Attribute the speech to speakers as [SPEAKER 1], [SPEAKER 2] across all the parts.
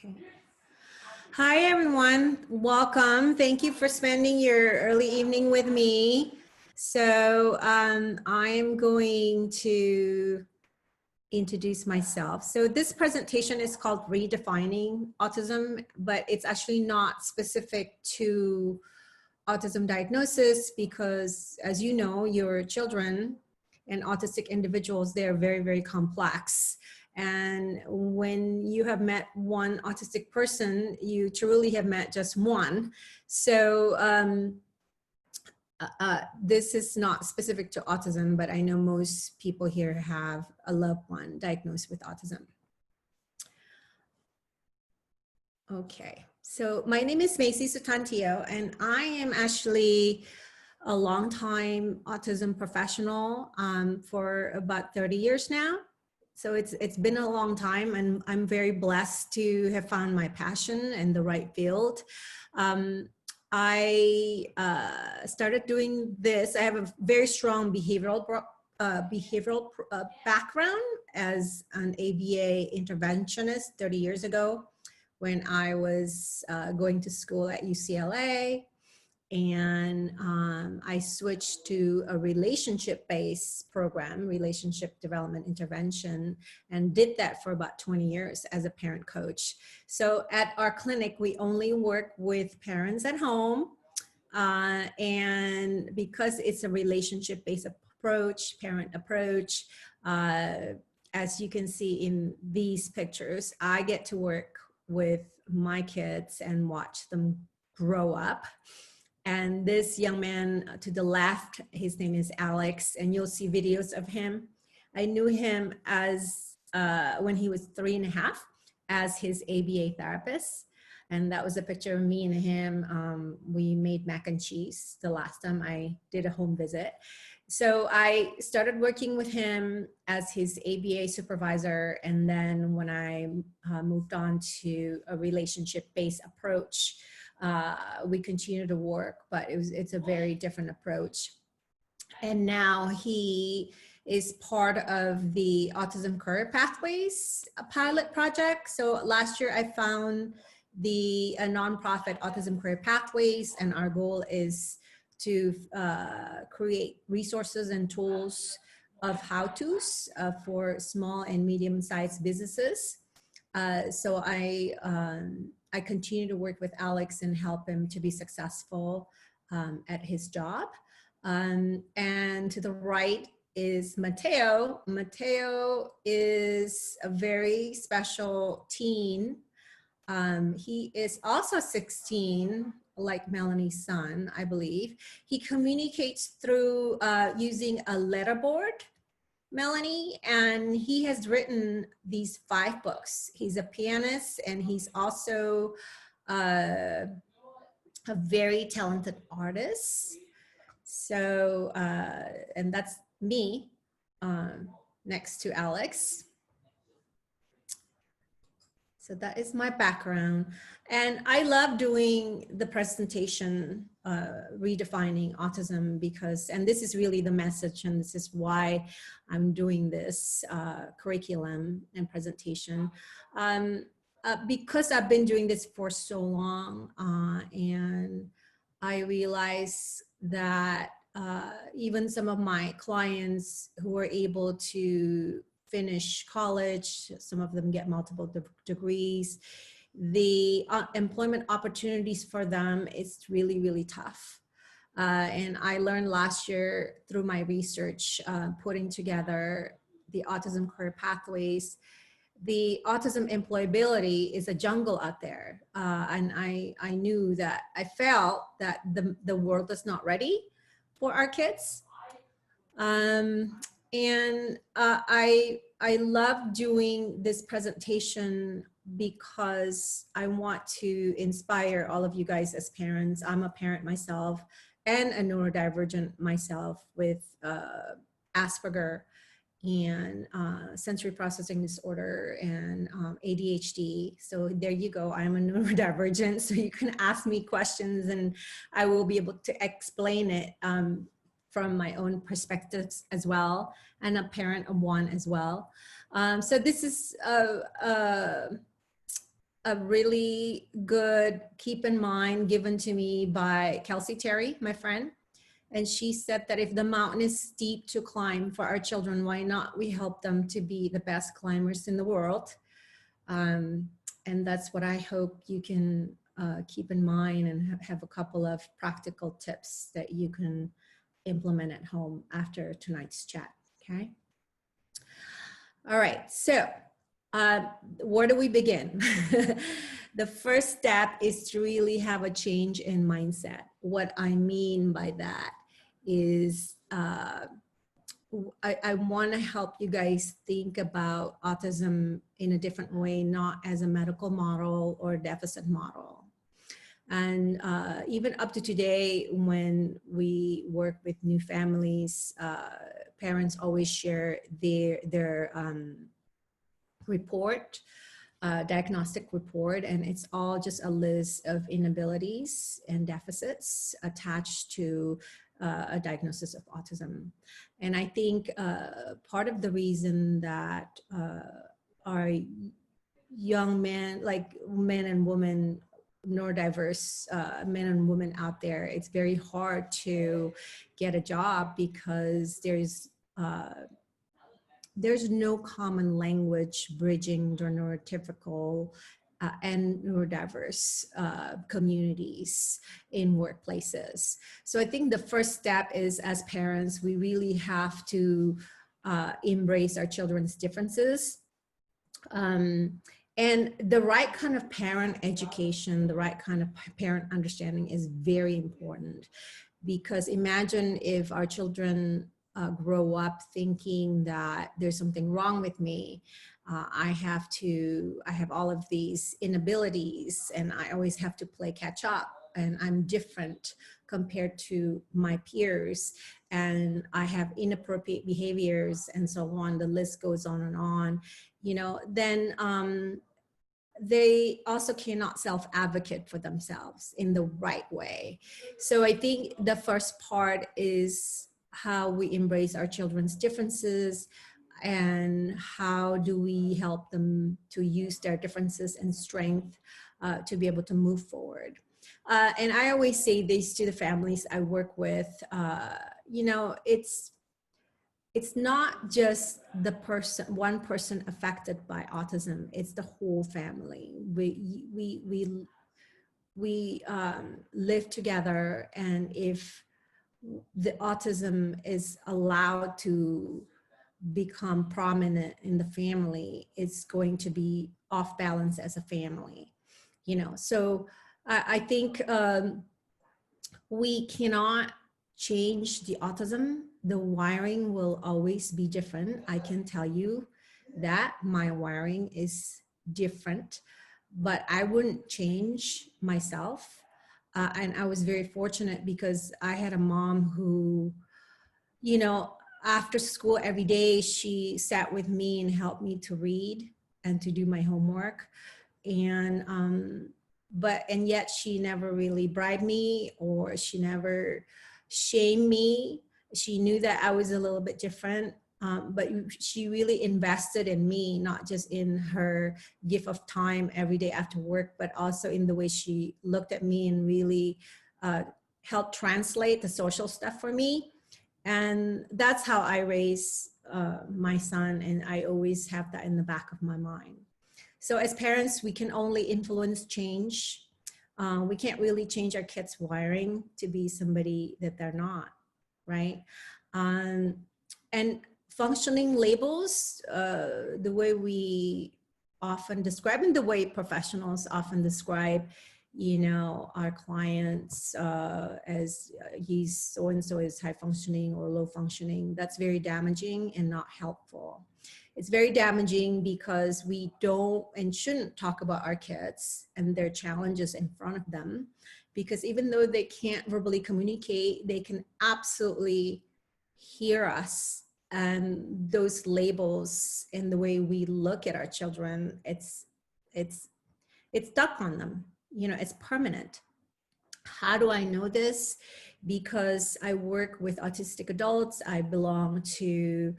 [SPEAKER 1] Okay. Hi, everyone. Welcome. Thank you for spending your early evening with me. So I'm going to introduce myself. So this presentation is called Redefining Autism, but it's actually not specific to autism diagnosis because, as you know, your children and autistic individuals, they're very, very complex. And when you have met one autistic person, you truly have met just one. So this is not specific to autism, but I know most people here have a loved one diagnosed with autism. Okay, so my name is Macy Sutantillo, and I am actually a long-time autism professional for about 30 years now. So it's been a long time, and I'm very blessed to have found my passion and the right field. I started doing this. I have a very strong behavioral background as an ABA interventionist 30 years ago when I was going to school at UCLA. And I switched to a relationship-based program, relationship development intervention, and did that for about 20 years as a parent coach. So at our clinic, we only work with parents at home. And because it's a relationship-based approach, parent approach, as you can see in these pictures, I get to work with my kids and watch them grow up. And this young man to the left, his name is Alex, and you'll see videos of him. I knew him as when he was 3.5 as his ABA therapist. And that was a picture of me and him. We made mac and cheese the last time I did a home visit. So I started working with him as his ABA supervisor. And then when I moved on to a relationship-based approach, we continue to work, but it's a very different approach. And now he is part of the Autism Career Pathways pilot project. So last year I found a nonprofit Autism Career Pathways, and our goal is to create resources and tools of how-tos for small and medium-sized businesses. So I continue to work with Alex and help him to be successful at his job. And to the right is Mateo. Mateo is a very special teen. He is also 16, like Melanie's son, I believe. He communicates through using a letterboard, Melanie, and he has written these 5 books. He's a pianist, and he's also a very talented artist. So, and that's me next to Alex. So that is my background. And I love doing the presentation, redefining autism, because, and this is really the message, and this is why I'm doing this curriculum and presentation. Because I've been doing this for so long, and I realize that even some of my clients who are able to finish college, some of them get multiple degrees, the employment opportunities for them is really, really tough. And I learned last year through my research, putting together the Autism Career Pathways, the autism employability is a jungle out there. And I knew that, I felt that the world is not ready for our kids. And I love doing this presentation because I want to inspire all of you guys as parents. I'm a parent myself and a neurodivergent myself with Asperger and sensory processing disorder and ADHD. So there you go, I'm a neurodivergent, so you can ask me questions and I will be able to explain it from my own perspectives as well, and a parent of one as well. So this is a a really good keep in mind given to me by Kelsey Terry, my friend. And she said that if the mountain is steep to climb for our children, why not we help them to be the best climbers in the world? And that's what I hope you can keep in mind, and have a couple of practical tips that you can implement at home after tonight's chat, okay? All right, so where do we begin? The first step is to really have a change in mindset. What I mean by that is I want to help you guys think about autism in a different way, not as a medical model or deficit model. And even up to today, when we work with new families, parents always share their report, diagnostic report, and it's all just a list of inabilities and deficits attached to a diagnosis of autism. And I think part of the reason that our young men, like men and women, neurodiverse men and women out there, it's very hard to get a job because there's no common language bridging the neurotypical and neurodiverse communities in workplaces. So I think the first step is, as parents, we really have to embrace our children's differences. And the right kind of parent education, the right kind of parent understanding is very important, because imagine if our children grow up thinking that there's something wrong with me. I have all of these inabilities and I always have to play catch up, and I'm different compared to my peers, and I have inappropriate behaviors and so on. The list goes on and on, you know, then they also cannot self-advocate for themselves in the right way. So I think the first part is how we embrace our children's differences, and how do we help them to use their differences and strength to be able to move forward. And I always say this to the families I work with, you know, it's not just the one person affected by autism, it's the whole family. We live together, and if the autism is allowed to become prominent in the family, it's going to be off balance as a family, you know. So I think we cannot change the autism. The wiring will always be different. I can tell you that my wiring is different, but I wouldn't change myself. And I was very fortunate because I had a mom who, you know, after school every day, she sat with me and helped me to read and to do my homework. And and yet she never really bribed me, or she never shamed me. She knew that I was a little bit different, but she really invested in me, not just in her gift of time every day after work, but also in the way she looked at me and really helped translate the social stuff for me. And that's how I raise my son, and I always have that in the back of my mind. So as parents, we can only influence change. We can't really change our kids' wiring to be somebody that they're not, right? And functioning labels, the way we often describe, and the way professionals often describe, you know, our clients as he's so-and-so is high functioning or low functioning, that's very damaging and not helpful. It's very damaging because we don't and shouldn't talk about our kids and their challenges in front of them, because even though they can't verbally communicate, they can absolutely hear us. And those labels and the way we look at our children, it's stuck on them. You know, it's permanent. How do I know this? Because I work with autistic adults. I belong to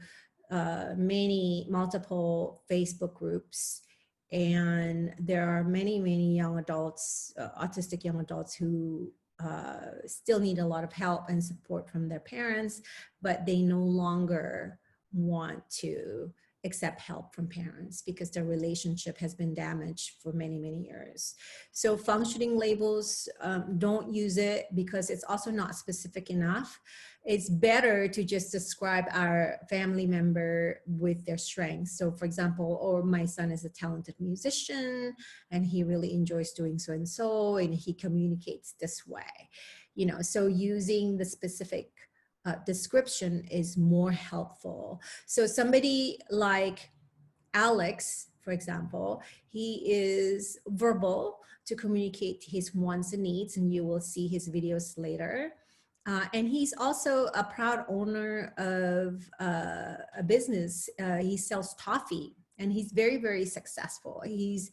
[SPEAKER 1] multiple Facebook groups, And there are many, many young adults, autistic young adults who still need a lot of help and support from their parents, but they no longer want to accept help from parents because their relationship has been damaged for many, many years. So functioning labels, don't use it because it's also not specific enough. It's better to just describe our family member with their strengths. So for example, or my son is a talented musician and he really enjoys doing so and he communicates this way, you know, so using the specific description is more helpful. So somebody like Alex, for example, he is verbal to communicate his wants and needs, and you will see his videos later. And he's also a proud owner of a business. He sells toffee, and he's very, very successful. He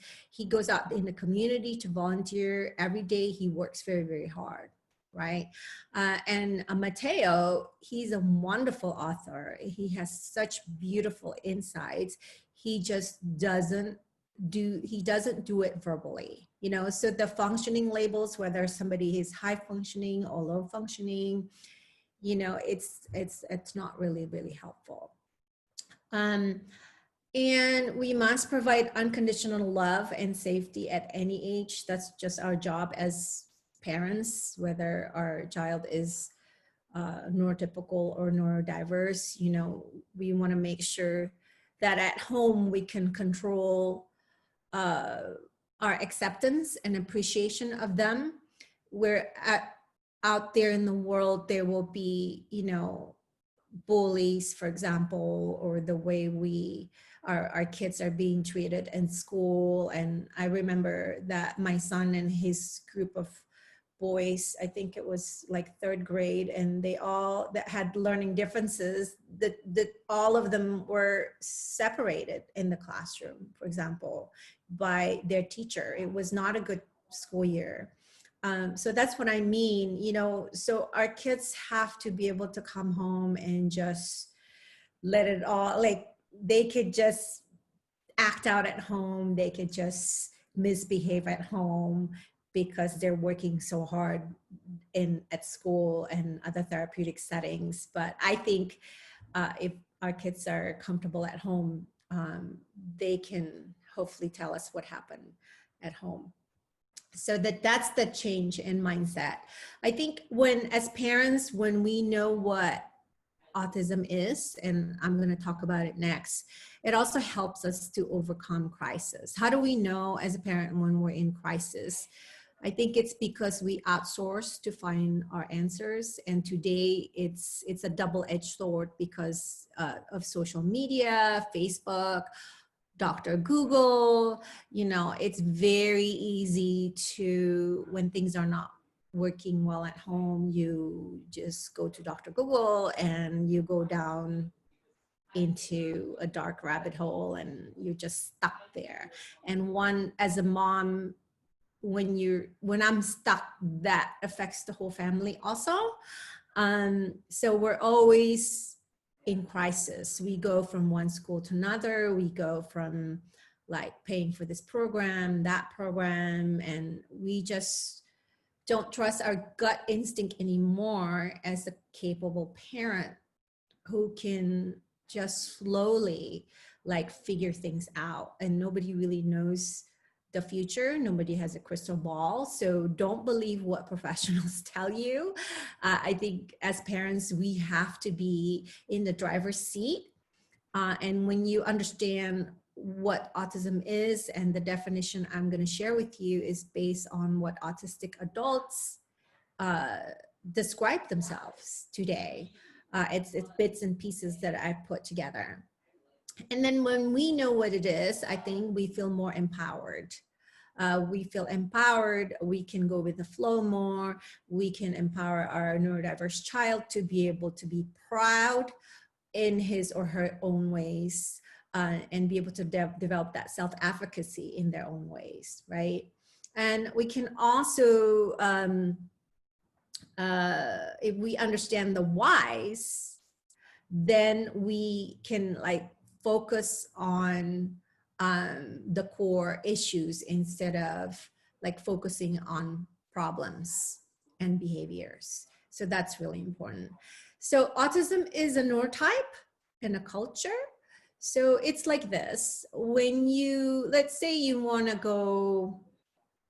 [SPEAKER 1] goes out in the community to volunteer every day. He works very, very hard, right? And Mateo, he's a wonderful author. He has such beautiful insights. He just doesn't do it verbally, you know. So the functioning labels, whether somebody is high functioning or low functioning, you know, it's not really, really helpful. And we must provide unconditional love and safety at any age. That's just our job as parents, whether our child is neurotypical or neurodiverse. You know, we want to make sure that at home we can control our acceptance and appreciation of them. Where out there in the world, there will be, you know, bullies, for example, or the way our kids are being treated in school. And I remember that my son and his group of boys, I think it was like third grade, and they all that had learning differences, that all of them were separated in the classroom, for example, by their teacher. It was not a good school year. So that's what I mean, you know. So our kids have to be able to come home and just let it all, like, they could just act out at home, they could just misbehave at home because they're working so hard at school and other therapeutic settings. But I think if our kids are comfortable at home, they can hopefully tell us what happened at home. So that's the change in mindset. I think as parents, when we know what autism is, and I'm going to talk about it next, it also helps us to overcome crisis. How do we know as a parent when we're in crisis? I think it's because we outsource to find our answers. And today it's a double-edged sword because of social media, Facebook, Dr. Google. You know, it's very easy to, when things are not working well at home, you just go to Dr. Google and you go down into a dark rabbit hole and you're just stuck there. And as a mom, when I'm stuck, that affects the whole family also. So we're always in crisis. We go from one school to another. We go from like paying for this program, that program, and we just don't trust our gut instinct anymore as a capable parent who can just slowly like figure things out. And nobody really knows the future. Nobody has a crystal ball. So don't believe what professionals tell you. I think as parents, we have to be in the driver's seat. And when you understand what autism is, and the definition I'm going to share with you is based on what autistic adults describe themselves today. It's bits and pieces that I put together. And then when we know what it is, I think we feel more empowered. We feel empowered, we can go with the flow more, we can empower our neurodiverse child to be able to be proud in his or her own ways, and be able to develop that self-efficacy in their own ways, right? And we can also, if we understand the whys, then we can like focus on the core issues instead of like focusing on problems and behaviors. So that's really important. So autism is a neurotype and a culture. So it's like this: when you, let's say you want to go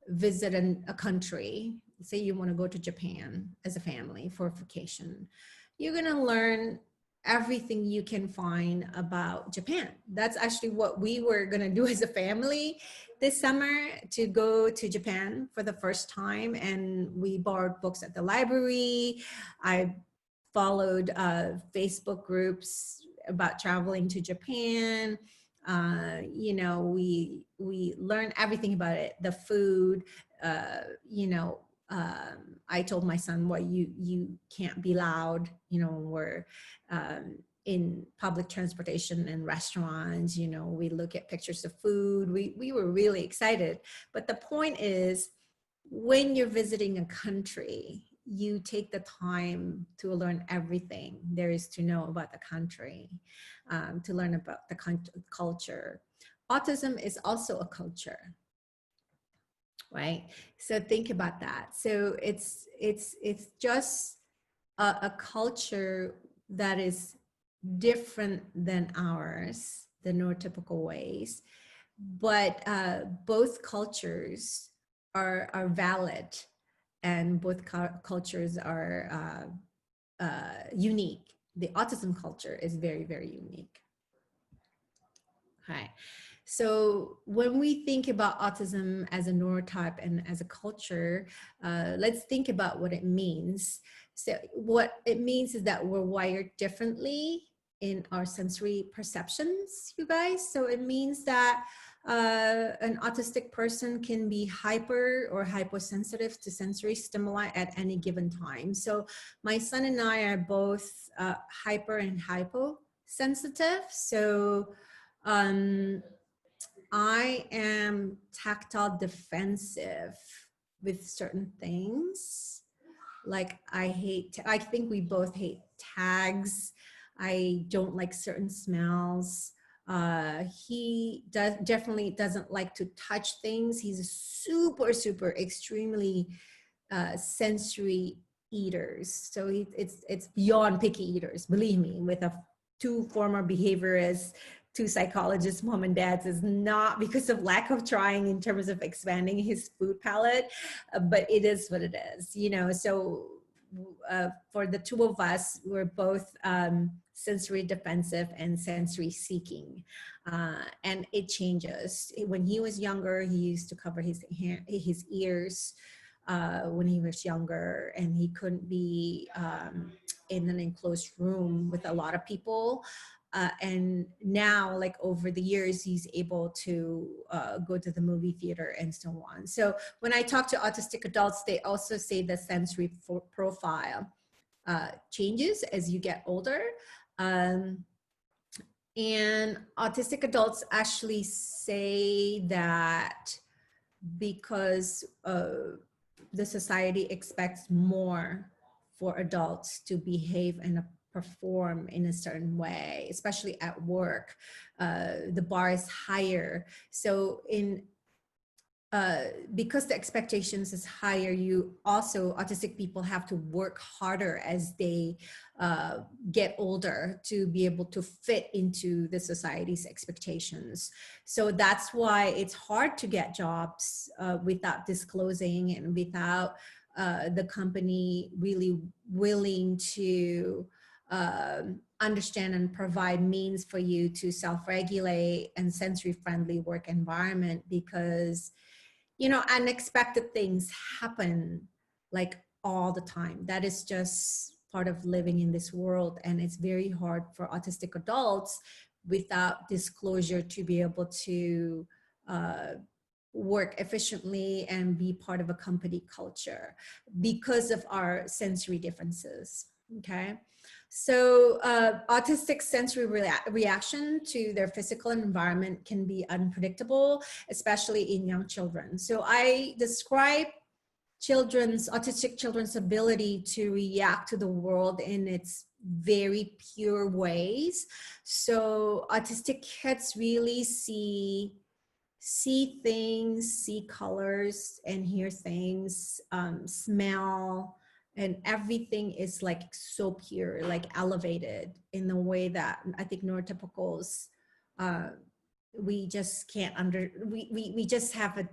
[SPEAKER 1] visit a country, say you want to go to Japan as a family for vacation, you're going to learn everything you can find about Japan. That's actually what we were going to do as a family this summer, to go to Japan for the first time. And we borrowed books at the library. I followed Facebook groups about traveling to Japan. You know, we learned everything about it, the food. You know, I told my son, "Well, you can't be loud." You know, we're in public transportation and restaurants. You know, we look at pictures of food. We were really excited. But the point is, when you're visiting a country, you take the time to learn everything there is to know about the country, to learn about the culture. Autism is also a culture, right? So think about that. So it's just a culture that is different than ours, the neurotypical ways, but both cultures are valid, and both cultures are unique. The autism culture is very, very unique. Okay. So when we think about autism as a neurotype and as a culture, let's think about what it means. So what it means is that we're wired differently in our sensory perceptions, you guys. So it means that an autistic person can be hyper or hyposensitive to sensory stimuli at any given time. So my son and I are both hyper and hyposensitive. So I am tactile defensive with certain things. Like I think we both hate tags. I don't like certain smells. He definitely doesn't like to touch things. He's a super extremely sensory eaters. So it's beyond picky eaters, believe me. With two former behaviorists, two psychologists, mom and dads, is not because of lack of trying in terms of expanding his food palette, but it is what it is, you know. So for the two of us, we're both sensory defensive and sensory seeking, and it changes. When he was younger, he used to cover his ears when he was younger, and he couldn't be in an enclosed room with a lot of people. And now, like over the years, he's able to go to the movie theater and so on. So when I talk to autistic adults, they also say the sensory profile changes as you get older. And autistic adults actually say that because the society expects more for adults to behave and perform in a certain way, especially at work. The bar is higher. So because the expectations is higher, you also, autistic people have to work harder as they get older to be able to fit into the society's expectations. So that's why it's hard to get jobs without disclosing and without the company really willing to understand and provide means for you to self-regulate and sensory-friendly work environment, because you know, unexpected things happen like all the time. That is just part of living in this world. And it's very hard for autistic adults without disclosure to be able to work efficiently and be part of a company culture because of our sensory differences. Okay. So autistic sensory reaction to their physical environment can be unpredictable, especially in young children. So I describe autistic children's ability to react to the world in its very pure ways. So autistic kids really see things, see colors, and hear things, smell, and everything is like so pure, like elevated in the way that I think neurotypicals, we just can't we just have a,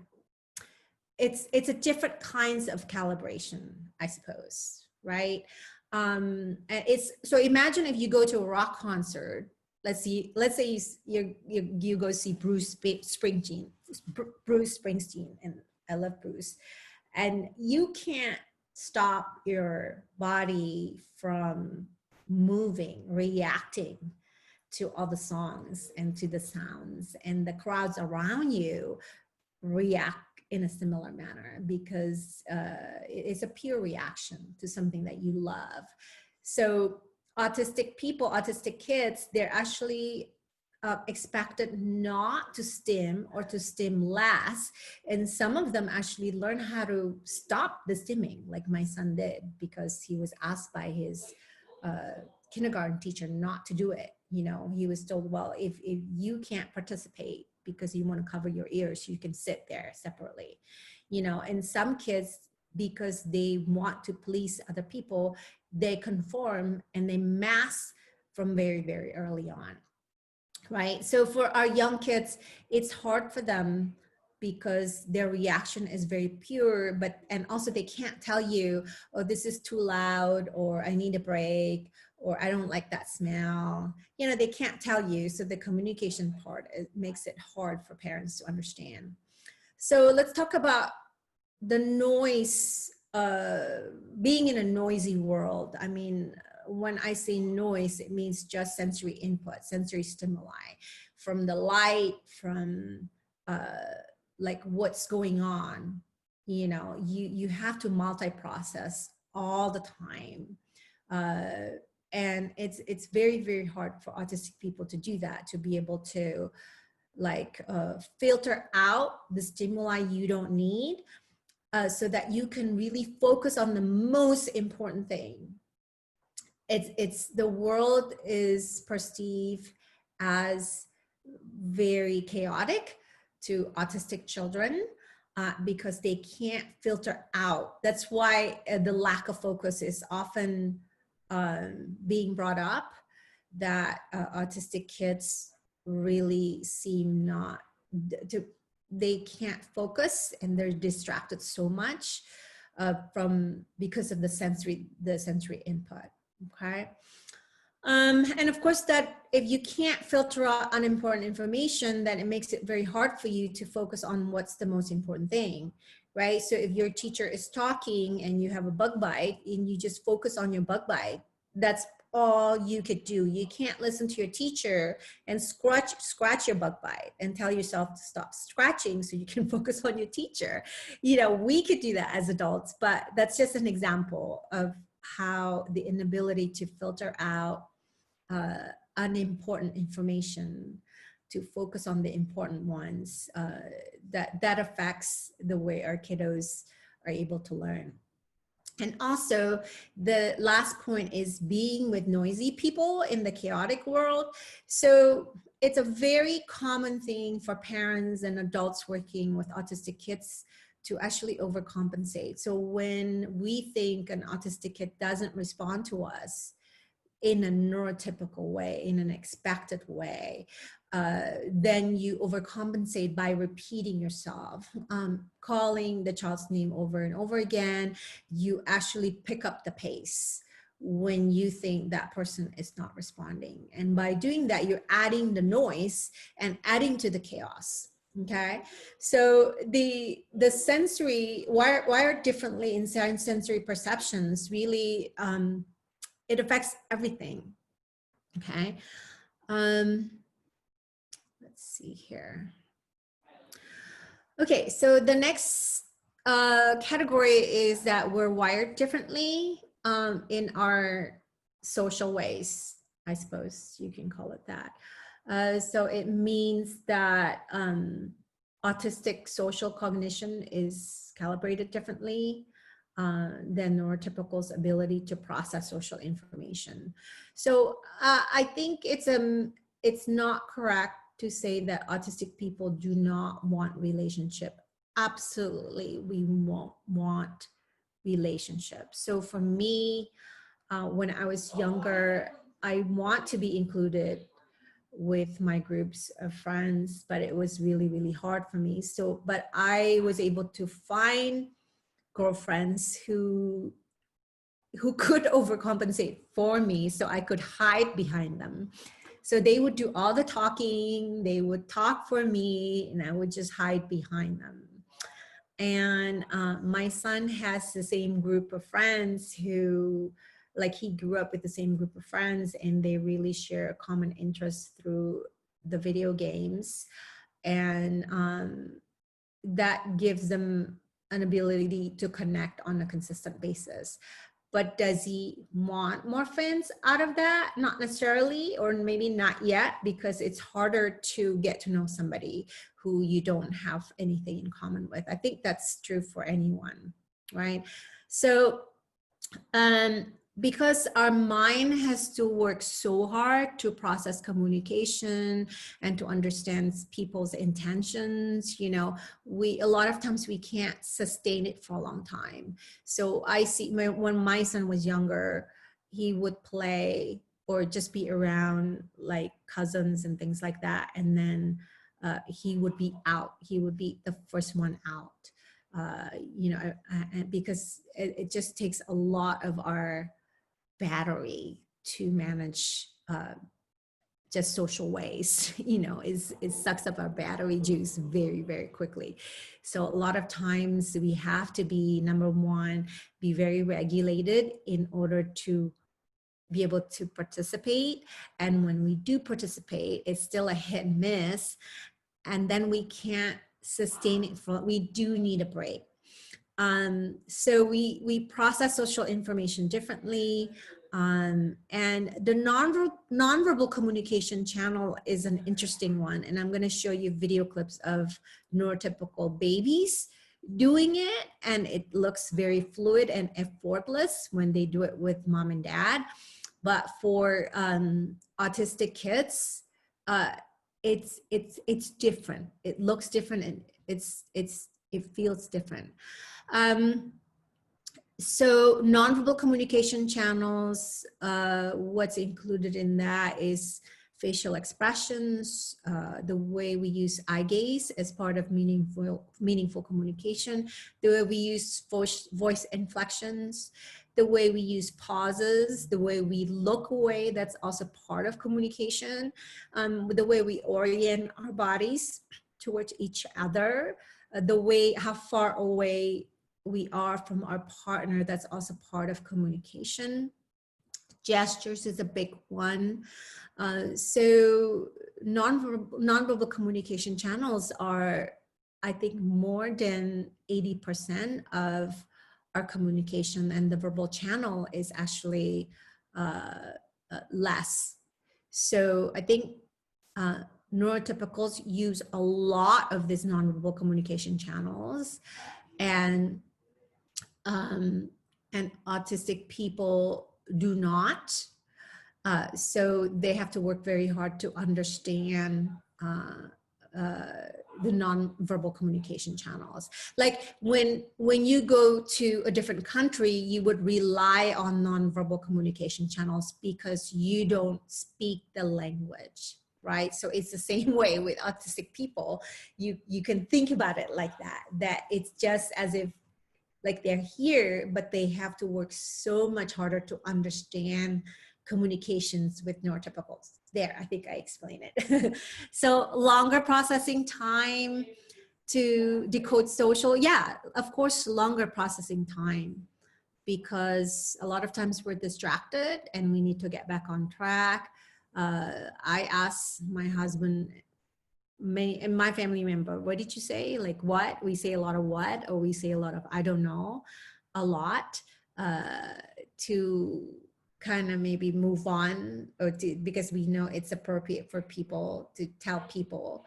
[SPEAKER 1] it's a different kinds of calibration, I suppose, right? And it's, so imagine if you go to a rock concert, say you go see Bruce Springsteen, and I love Bruce, and you can't stop your body from moving, reacting to all the songs and to the sounds, and the crowds around you react in a similar manner, because it's a pure reaction to something that you love. So autistic people, autistic kids, they're actually expected not to stim or to stim less. And some of them actually learn how to stop the stimming, like my son did, because he was asked by his kindergarten teacher not to do it. You know, he was told, well, if you can't participate because you want to cover your ears, you can sit there separately. You know, and some kids, because they want to please other people, they conform and they mask from very, very early on, right? So for our young kids, it's hard for them because their reaction is very pure, and also they can't tell you, oh, this is too loud, or I need a break, or I don't like that smell. You know, they can't tell you. So the communication part, it makes it hard for parents to understand. So let's talk about the noise, being in a noisy world. I mean, when I say noise, it means just sensory input, sensory stimuli, from the light, from like what's going on. You know, you have to multi-process all the time. And it's very, very hard for autistic people to do that, to be able to like filter out the stimuli you don't need, so that you can really focus on the most important thing. It's the world is perceived as very chaotic to autistic children, because they can't filter out. That's why the lack of focus is often being brought up, that autistic kids really seem not to, they can't focus, and they're distracted so much because of the sensory input. Okay. And of course, that if you can't filter out unimportant information, then it makes it very hard for you to focus on what's the most important thing, right? So if your teacher is talking and you have a bug bite and you just focus on your bug bite, that's all you could do. You can't listen to your teacher and scratch your bug bite and tell yourself to stop scratching so you can focus on your teacher. You know, we could do that as adults, but that's just an example of how the inability to filter out unimportant information, to focus on the important ones, that affects the way our kiddos are able to learn. And also, the last point is being with noisy people in the chaotic world. So it's a very common thing for parents and adults working with autistic kids to actually overcompensate. So when we think an autistic kid doesn't respond to us in a neurotypical way, in an expected way, then you overcompensate by repeating yourself, calling the child's name over and over again. You actually pick up the pace when you think that person is not responding. And by doing that, you're adding the noise and adding to the chaos. Okay, so the sensory, wired differently in sensory perceptions, really, it affects everything. Okay, let's see here. Okay, so the next category is that we're wired differently in our social ways, I suppose you can call it that. So it means that autistic social cognition is calibrated differently. than neurotypical's ability to process social information. So I think it's not correct to say that autistic people do not want relationship. Absolutely, we won't want relationships. So for me, when I was younger, I want to be included with my groups of friends, but it was really, really hard for me. So, but I was able to find girlfriends who could overcompensate for me so I could hide behind them. So they would do all the talking, they would talk for me, and I would just hide behind them. And my son has the same group of friends who, like, he grew up with the same group of friends, and they really share a common interest through the video games. And that gives them an ability to connect on a consistent basis. But does he want more friends out of that? Not necessarily, or maybe not yet, because it's harder to get to know somebody who you don't have anything in common with. I think that's true for anyone, right? So because our mind has to work so hard to process communication and to understand people's intentions, you know, a lot of times we can't sustain it for a long time. So I see when my son was younger, he would play or just be around like cousins and things like that, and then he would be out. He would be the first one out. You know, because it just takes a lot of our battery to manage just social waste. You know, it sucks up our battery juice very, very quickly. So a lot of times we have to be, number one, be very regulated in order to be able to participate. And when we do participate, it's still a hit and miss. And then we can't sustain it we do need a break. So we process social information differently. And the nonverbal communication channel is an interesting one. And I'm going to show you video clips of neurotypical babies doing it. And it looks very fluid and effortless when they do it with mom and dad. But for autistic kids, it's different. It looks different, and it feels different. So nonverbal communication channels, what's included in that is facial expressions, the way we use eye gaze as part of meaningful communication, the way we use voice inflections, the way we use pauses, the way we look away, that's also part of communication, the way we orient our bodies towards each other, the way, how far away we are from our partner, that's also part of communication. Gestures is a big one. So nonverbal communication channels are, I think, more than 80% of our communication, and the verbal channel is actually less. So I think neurotypicals use a lot of these nonverbal communication channels, and autistic people do not. So they have to work very hard to understand the nonverbal communication channels. Like when you go to a different country, you would rely on nonverbal communication channels because you don't speak the language, right? So it's the same way with autistic people. You can think about it like that it's just as if like they're here, but they have to work so much harder to understand communications with neurotypicals. There, I think I explained it. So longer processing time to decode social. Yeah, of course, longer processing time, because a lot of times we're distracted and we need to get back on track. I asked my husband, and my family member, what did you say? Like what? We say a lot of what, or we say a lot of I don't know, a lot, to kind of maybe move on, or because we know it's appropriate for people to tell people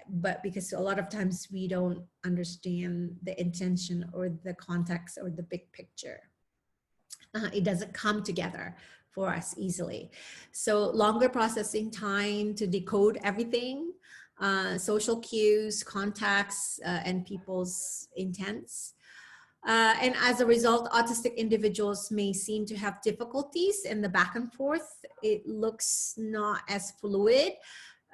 [SPEAKER 1] but because a lot of times we don't understand the intention or the context or the big picture. It doesn't come together for us easily. So longer processing time to decode everything, social cues, contexts, and people's intents. And as a result, autistic individuals may seem to have difficulties in the back and forth. It looks not as fluid,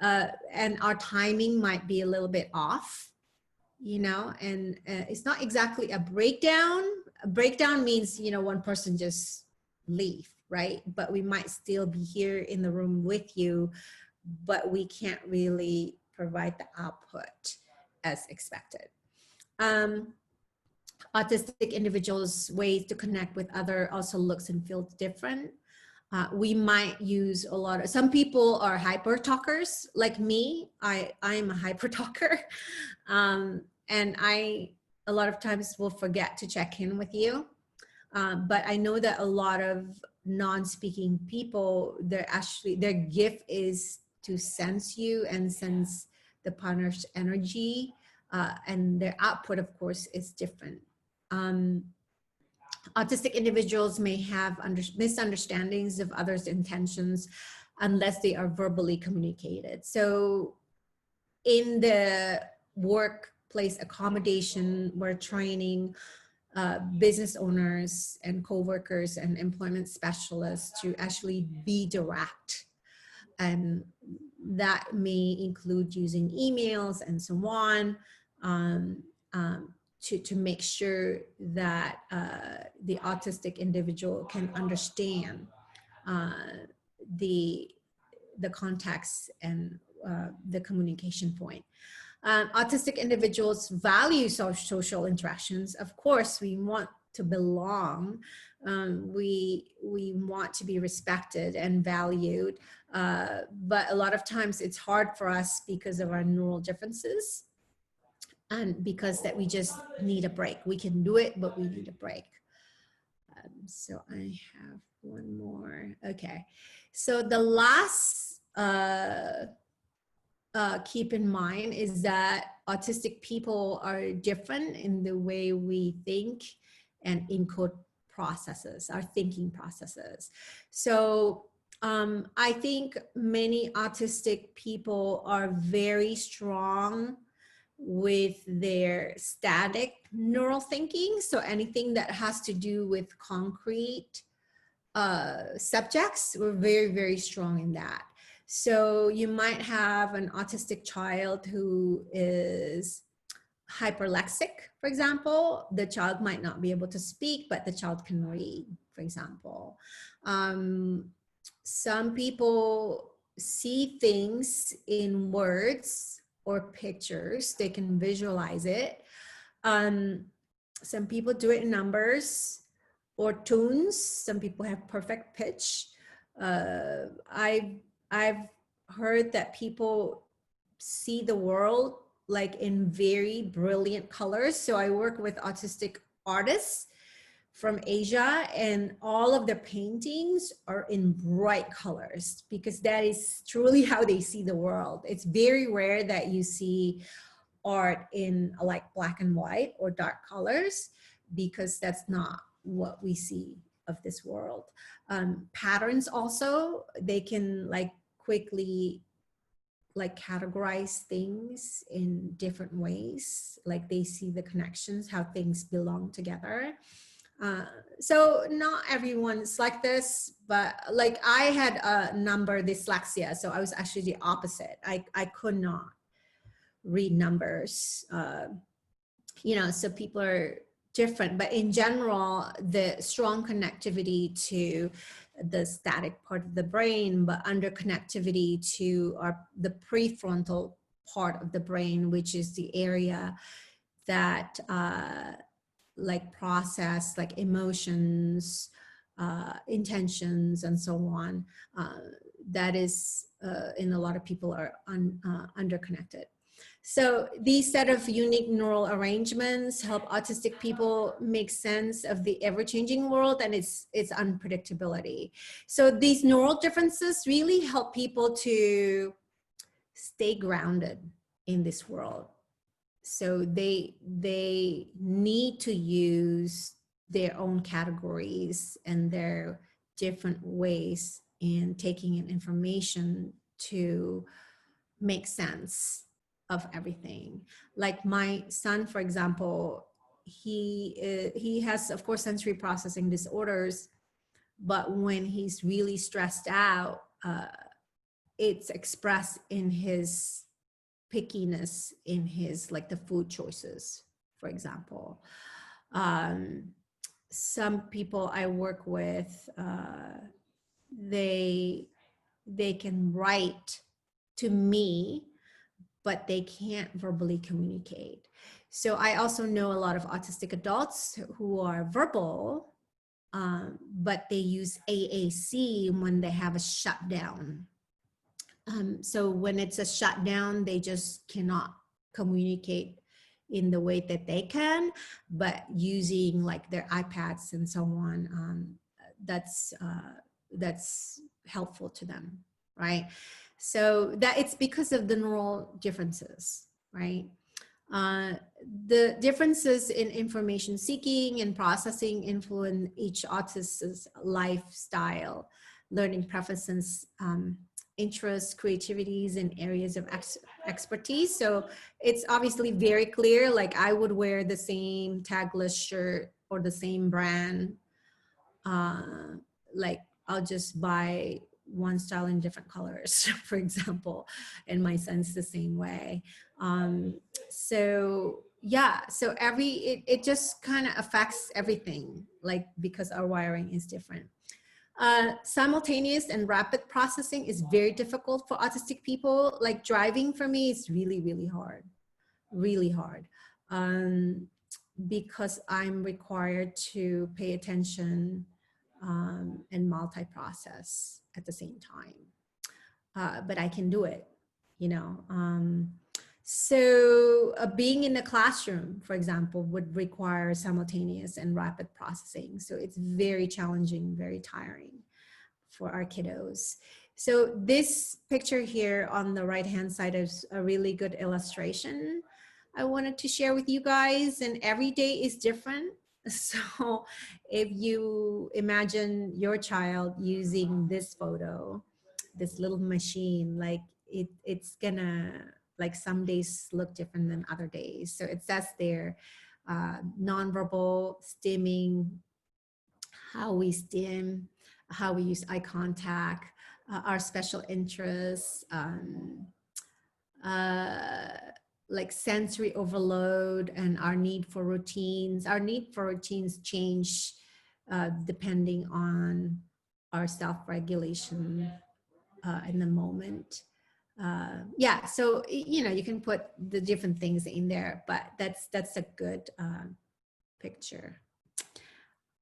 [SPEAKER 1] and our timing might be a little bit off, you know, and it's not exactly a breakdown. A breakdown means, you know, one person just leave, right? But we might still be here in the room with you, but we can't really provide the output as expected. Autistic individuals' ways to connect with other also looks and feels different. We might use a lot of, some people are hyper talkers like me. I'm a hyper talker. And I, a lot of times will forget to check in with you. But I know that a lot of non-speaking people, their gift is to sense you and sense the partner's energy, and their output, of course, is different. Autistic individuals may have misunderstandings of others' intentions unless they are verbally communicated. So in the workplace accommodation, we're training business owners and co-workers and employment specialists to actually be direct. And that may include using emails and so on, to make sure that the autistic individual can understand the context and the communication point. Autistic individuals value social interactions. Of course, we want to belong. We want to be respected and valued. But a lot of times it's hard for us because of our neural differences, and because that we just need a break. We can do it, but we need a break. So I have one more. Okay. So the last keep in mind is that autistic people are different in the way we think and encode processes, our thinking processes. So I think many autistic people are very strong with their static neural thinking. So anything that has to do with concrete subjects, we're very, very strong in that. So you might have an autistic child who is hyperlexic, for example. The child might not be able to speak, but the child can read, for example. Some people see things in words or pictures. They can visualize it. Some people do it in numbers or tunes. Some people have perfect pitch. I've heard that people see the world like in very brilliant colors. So I work with autistic artists from Asia, and all of their paintings are in bright colors because that is truly how they see the world. It's very rare that you see art in like black and white or dark colors, because that's not what we see of this world. Patterns also, they can like quickly like categorize things in different ways. Like they see the connections, how things belong together. So not everyone's like this, but like I had a number dyslexia. So I was actually the opposite. I could not read numbers, you know, so people are different, but in general, the strong connectivity to the static part of the brain, but under connectivity to the prefrontal part of the brain, which is the area that like process like emotions, intentions, and so on. That is in a lot of people are underconnected. So these set of unique neural arrangements help autistic people make sense of the ever-changing world and its unpredictability. So these neural differences really help people to stay grounded in this world. So they need to use their own categories and their different ways in taking in information to make sense of everything. Like my son, for example, he has, of course, sensory processing disorders, but when he's really stressed out, it's expressed in his pickiness in his, like, the food choices, for example. Some people I work with, they can write to me, but they can't verbally communicate. So I also know a lot of autistic adults who are verbal, but they use AAC when they have a shutdown. So when it's a shutdown, they just cannot communicate in the way that they can, but using like their iPads and so on, that's helpful to them, right? So that it's because of the neural differences, right? The differences in information seeking and processing influence each autist's lifestyle, learning preferences, interests, creativities, and areas of expertise. So it's obviously very clear, like I would wear the same tagless shirt or the same brand. Like I'll just buy one style in different colors, for example, and my son's the same way. So yeah, so it just kind of affects everything, like, because our wiring is different. Simultaneous and rapid processing is very difficult for autistic people. Like driving for me is really, really hard, really hard. Because I'm required to pay attention and multi-process at the same time. But I can do it, you know. So being in the classroom, for example, would require simultaneous and rapid processing. So it's very challenging, very tiring for our kiddos. So this picture here on the right-hand side is a really good illustration I wanted to share with you guys, and every day is different. So if you imagine your child using this photo, this little machine, like it's gonna, like, some days look different than other days. So it says there, nonverbal stimming, how we stim, how we use eye contact, our special interests, like sensory overload, and our need for routines. Our need for routines change depending on our self-regulation in the moment. Yeah, so you know, you can put the different things in there, but that's a good picture.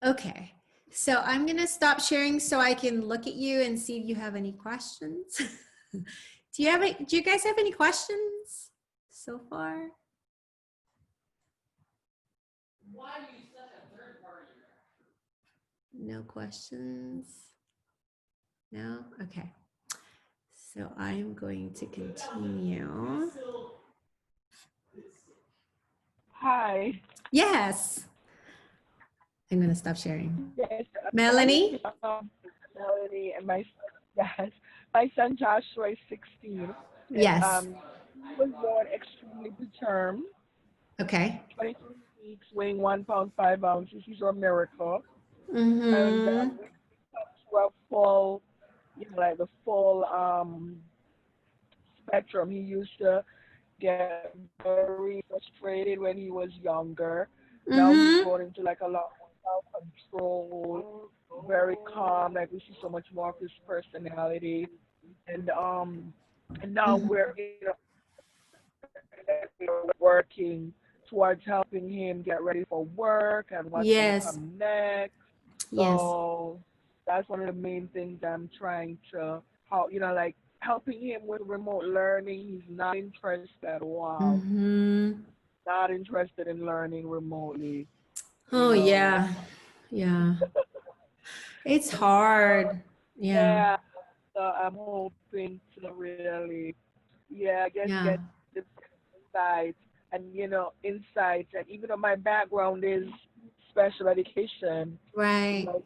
[SPEAKER 1] Okay, so I'm gonna stop sharing so I can look at you and see if you have any questions. Do you guys have any questions so far? No questions? No? Okay. So I'm going to continue.
[SPEAKER 2] Hi.
[SPEAKER 1] Yes. I'm going to stop sharing.
[SPEAKER 2] Yes.
[SPEAKER 1] Melanie?
[SPEAKER 2] Melanie and my son Joshua is 16.
[SPEAKER 1] Yes.
[SPEAKER 2] And he was born extremely preterm.
[SPEAKER 1] Okay.
[SPEAKER 2] 23 weeks, weighing 1 pound 5 ounces. He's a miracle.
[SPEAKER 1] Mm-hmm.
[SPEAKER 2] And we come to a full, like the full spectrum. He used to get very frustrated when he was younger. Now he's grown into like a lot more self-control, very calm. Like we see so much more of his personality, and now we're working towards helping him get ready for work and what's going to come next. So that's one of the main things I'm trying to, like helping him with remote learning. He's not interested. Wow. Not interested in learning remotely.
[SPEAKER 1] Oh, yeah. Yeah. It's hard. Yeah.
[SPEAKER 2] So I'm hoping to really, I guess get insights and, insights. And even though my background is special education, you
[SPEAKER 1] Right.
[SPEAKER 2] know,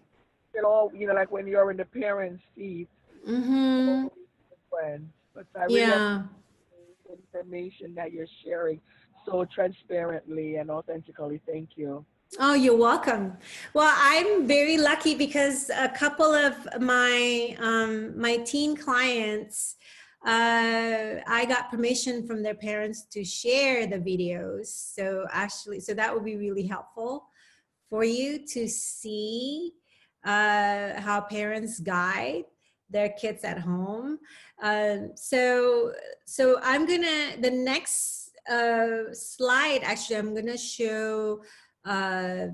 [SPEAKER 2] it all, like when you're in the parent seat,
[SPEAKER 1] Mm-hmm.
[SPEAKER 2] when. But I really
[SPEAKER 1] Yeah.
[SPEAKER 2] appreciate the information that you're sharing so transparently and authentically. Thank you.
[SPEAKER 1] Oh, you're welcome. Well, I'm very lucky because a couple of my teen clients, I got permission from their parents to share the videos. So actually, so that would be really helpful for you to see how parents guide their kids at home. So I'm gonna, the next slide, actually, I'm gonna show uh,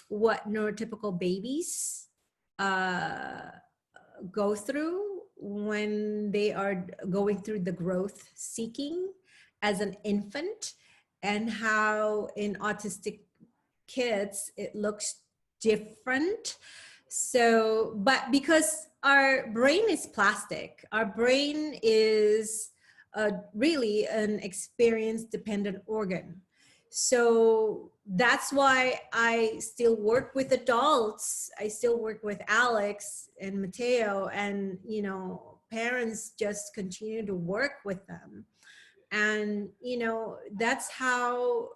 [SPEAKER 1] what neurotypical babies uh, go through when they are going through the growth seeking as an infant, and how in autistic kids it looks different. So but because our brain is plastic, our brain is really an experience dependent organ. So that's why I still work with adults. I still work with Alex and Mateo, and parents just continue to work with them. And that's how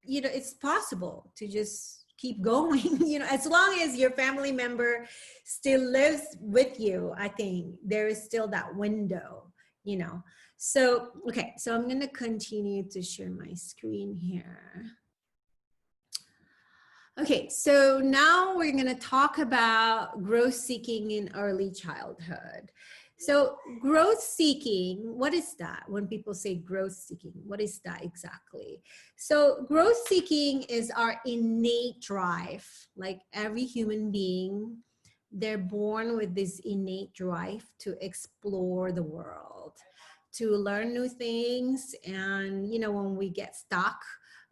[SPEAKER 1] it's possible to just keep going. As long as your family member still lives with you, I think there is still that window. So okay, so I'm going to continue to share my screen here. Okay, so now we're going to talk about growth seeking in early childhood. So growth seeking, what is that? When people say growth seeking, what is that exactly? So growth seeking is our innate drive. Like every human being, they're born with this innate drive to explore the world, to learn new things. And when we get stuck,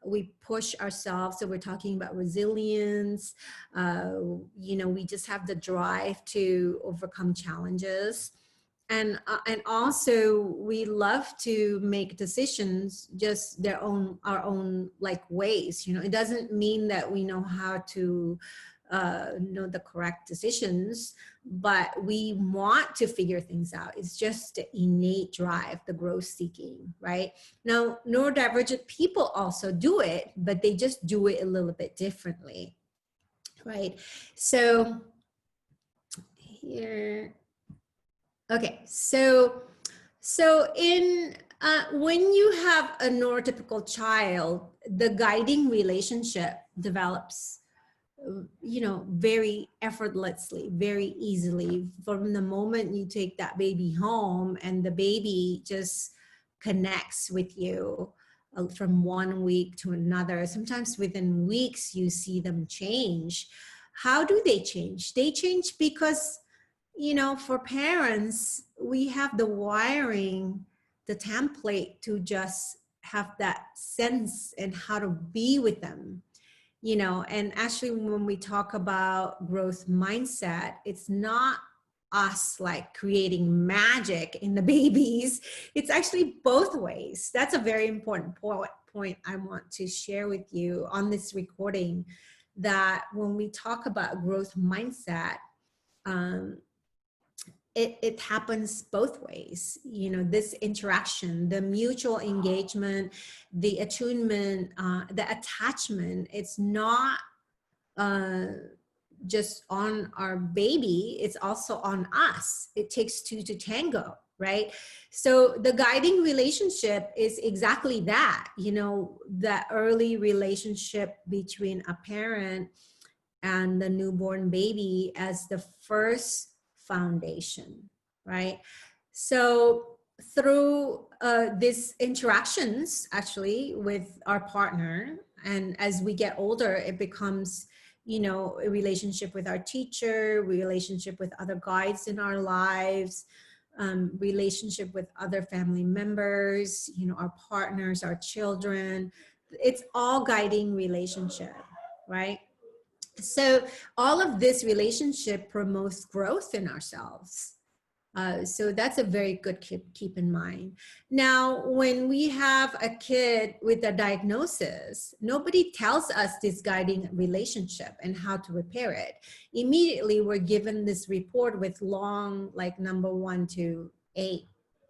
[SPEAKER 1] we push ourselves. So we're talking about resilience. We just have the drive to overcome challenges. And also we love to make decisions just our own like ways. It doesn't mean that we know how to know the correct decisions, but we want to figure things out. It's just the innate drive, the growth seeking, right? Now, neurodivergent people also do it, but they just do it a little bit differently, right? So here, okay, so in when you have a neurotypical child, the guiding relationship develops very effortlessly, very easily, from the moment you take that baby home, and the baby just connects with you from 1 week to another. Sometimes within weeks you see them change. How do they change? They change because for parents, we have the wiring, the template to just have that sense and how to be with them. And actually when we talk about growth mindset, it's not us like creating magic in the babies. It's actually both ways. That's a very important point I want to share with you on this recording, that when we talk about growth mindset, it happens both ways. This interaction, the mutual engagement, the attunement, the attachment, it's not just on our baby, it's also on us. It takes two to tango, right? So the guiding relationship is exactly that, the early relationship between a parent and the newborn baby as the first foundation, right? So through these interactions actually with our partner, and as we get older, it becomes a relationship with our teacher, relationship with other guides in our lives, relationship with other family members, our partners, our children. It's all guiding relationship, right? So all of this relationship promotes growth in ourselves, So that's a very good keep in mind. Now, when we have a kid with a diagnosis, nobody tells us this guiding relationship and how to repair it. Immediately, we're given this report with long, like number 1 to 8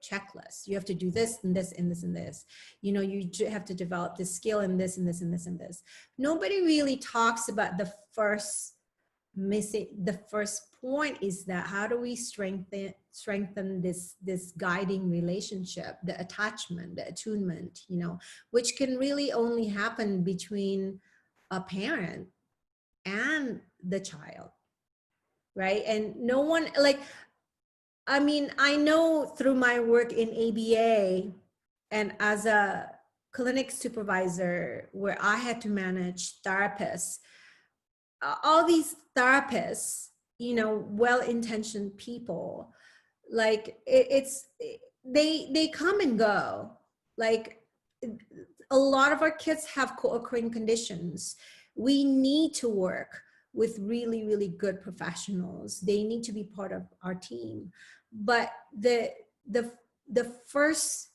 [SPEAKER 1] checklist. You have to do this and this and this and this. You know, you have to develop this skill and this and this and this and this. Nobody really talks about the first point is that how do we strengthen this guiding relationship, the attachment, the attunement, you know, which can really only happen between a parent and the child, right? And no one, like, I mean, I know through my work in ABA and as a clinic supervisor where I had to manage therapists, all these therapists, you know, well-intentioned people, like they come and go. Like a lot of our kids have co-occurring conditions. We need to work with really, really good professionals. They need to be part of our team. But the first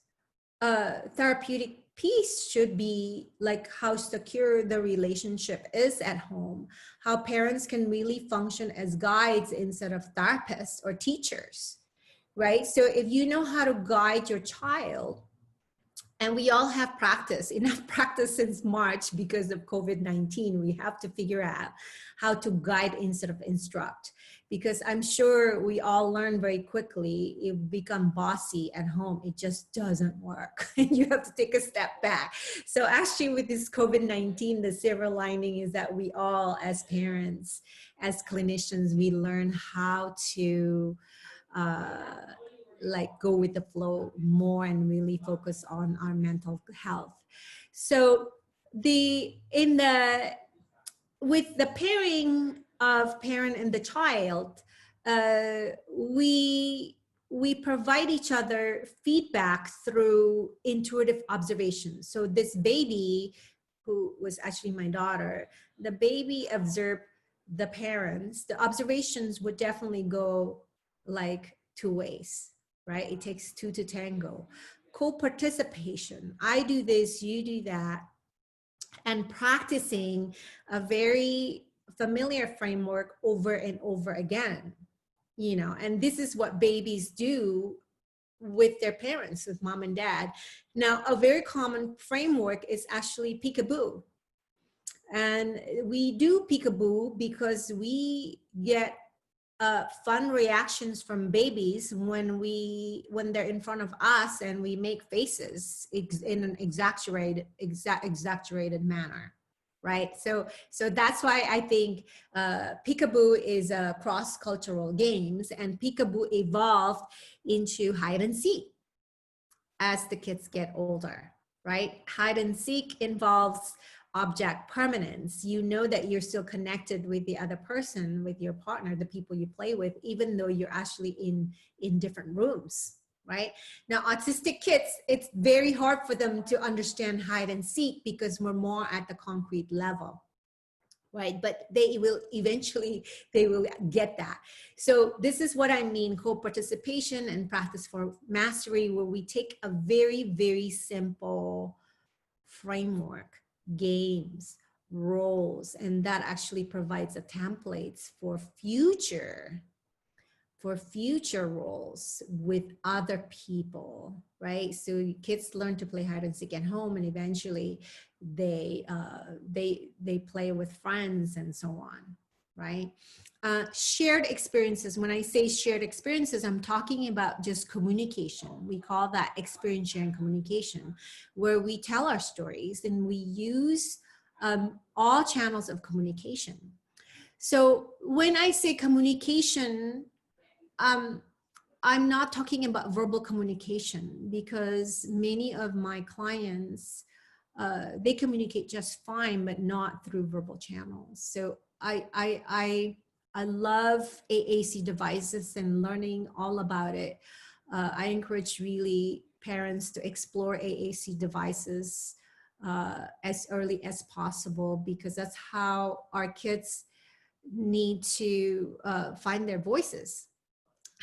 [SPEAKER 1] therapeutic piece should be like how secure the relationship is at home, how parents can really function as guides instead of therapists or teachers, right? So if you know how to guide your child, and we all have practice, enough practice since March because of COVID-19. We have to figure out how to guide instead of instruct, because I'm sure we all learn very quickly, you become bossy at home, it just doesn't work. And you have to take a step back. So actually with this COVID-19, the silver lining is that we all, as parents, as clinicians, we learn how to like go with the flow more and really focus on our mental health. So with the pairing of parent and the child, we provide each other feedback through intuitive observation. So this baby, who was actually my daughter, the baby observed the parents. The observations would definitely go like 2 ways, right? It takes 2 to tango. Co-participation, I do this, you do that, and practicing a very familiar framework over and over again, you know, and this is what babies do with their parents, with mom and dad. Now, a very common framework is actually peekaboo. And we do peekaboo because we get fun reactions from babies when they're in front of us and we make faces in an exaggerated manner, right? So that's why I think peekaboo is a cross-cultural games, and peekaboo evolved into hide and seek as the kids get older, right? Hide and seek involves object permanence. You know that you're still connected with the other person, with your partner, the people you play with, even though you're actually in different rooms, right? Now, autistic kids, it's very hard for them to understand hide and seek because we're more at the concrete level, right? But they will eventually, they will get that. So this is what I mean, co-participation and practice for mastery, where we take a very, very simple framework, games, roles, and that actually provides a templates for future roles with other people, right? So kids learn to play hide and seek at home, and eventually they play with friends and so on, right? Shared experiences. When I say shared experiences, I'm talking about just communication. We call that experience sharing communication, where we tell our stories and we use all channels of communication. So when I say communication, I'm not talking about verbal communication, because many of my clients, they communicate just fine, but not through verbal channels. So I love AAC devices and learning all about it. I encourage really parents to explore AAC devices as early as possible, because that's how our kids need to find their voices.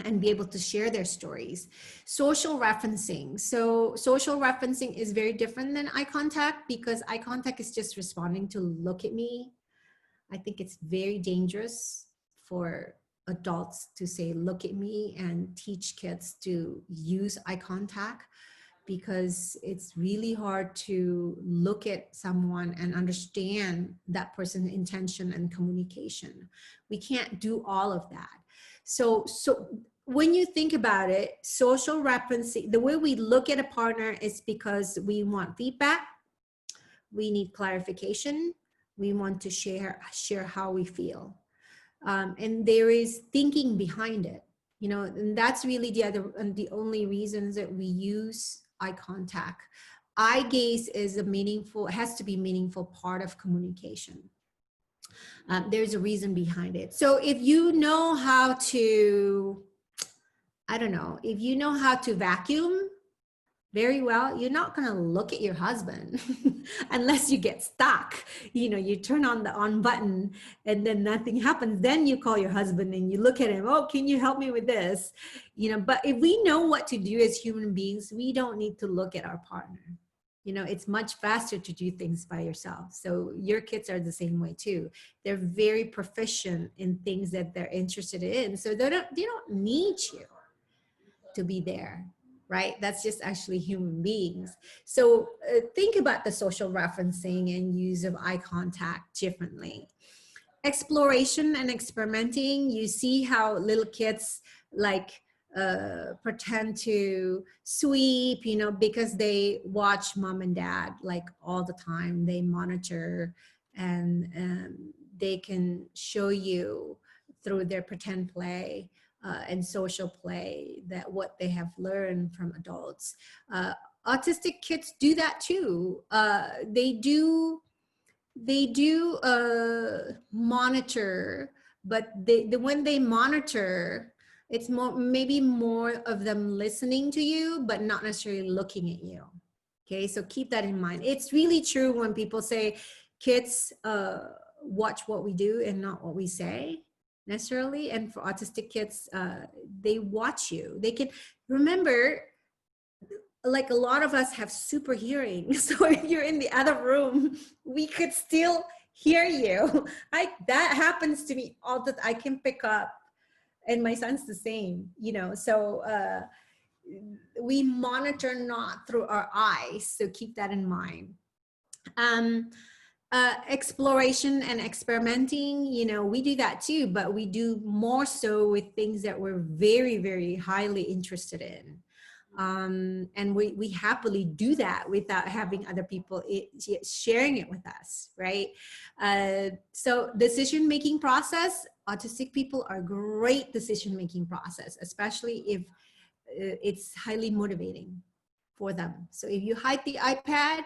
[SPEAKER 1] and be able to share their stories. Social referencing. So social referencing is very different than eye contact, because eye contact is just responding to look at me. I think it's very dangerous for adults to say, look at me, and teach kids to use eye contact, because it's really hard to look at someone and understand that person's intention and communication. We can't do all of that. So when you think about it, social referencing, the way we look at a partner is because we want feedback, we need clarification, we want to share how we feel. And there is thinking behind it, you know, and that's really the only reasons that we use eye contact. Eye gaze is has to be meaningful part of communication. There's a reason behind it. So if you know how to, I don't know, if you know how to vacuum very well, you're not going to look at your husband unless you get stuck. You know, you turn on the on button and then nothing happens. Then you call your husband and you look at him. Oh, can you help me with this? You know, but if we know what to do as human beings, we don't need to look at our partner. You know, it's much faster to do things by yourself. So your kids are the same way too. They're very proficient in things that they're interested in. So they don't need you to be there, right? That's just actually human beings. So think about the social referencing and use of eye contact differently. Exploration and experimenting. You see how little kids like pretend to sweep, you know, because they watch mom and dad like all the time. They monitor, and they can show you through their pretend play and social play that what they have learned from adults. Autistic kids do that too. They do monitor, but when they monitor, it's maybe more of them listening to you, but not necessarily looking at you. Okay, so keep that in mind. It's really true when people say kids watch what we do and not what we say necessarily. And for autistic kids, they watch you. They can remember, like a lot of us have super hearing. So if you're in the other room, we could still hear you. That happens to me all the time. I can pick up, and my son's the same, you know. So we monitor not through our eyes. So keep that in mind. Exploration and experimenting, you know, we do that too, but we do more so with things that we're very, very highly interested in. And we happily do that without having other people sharing it with us, right? So decision-making process, autistic people are great decision-making process, especially if it's highly motivating for them. So if you hide the iPad,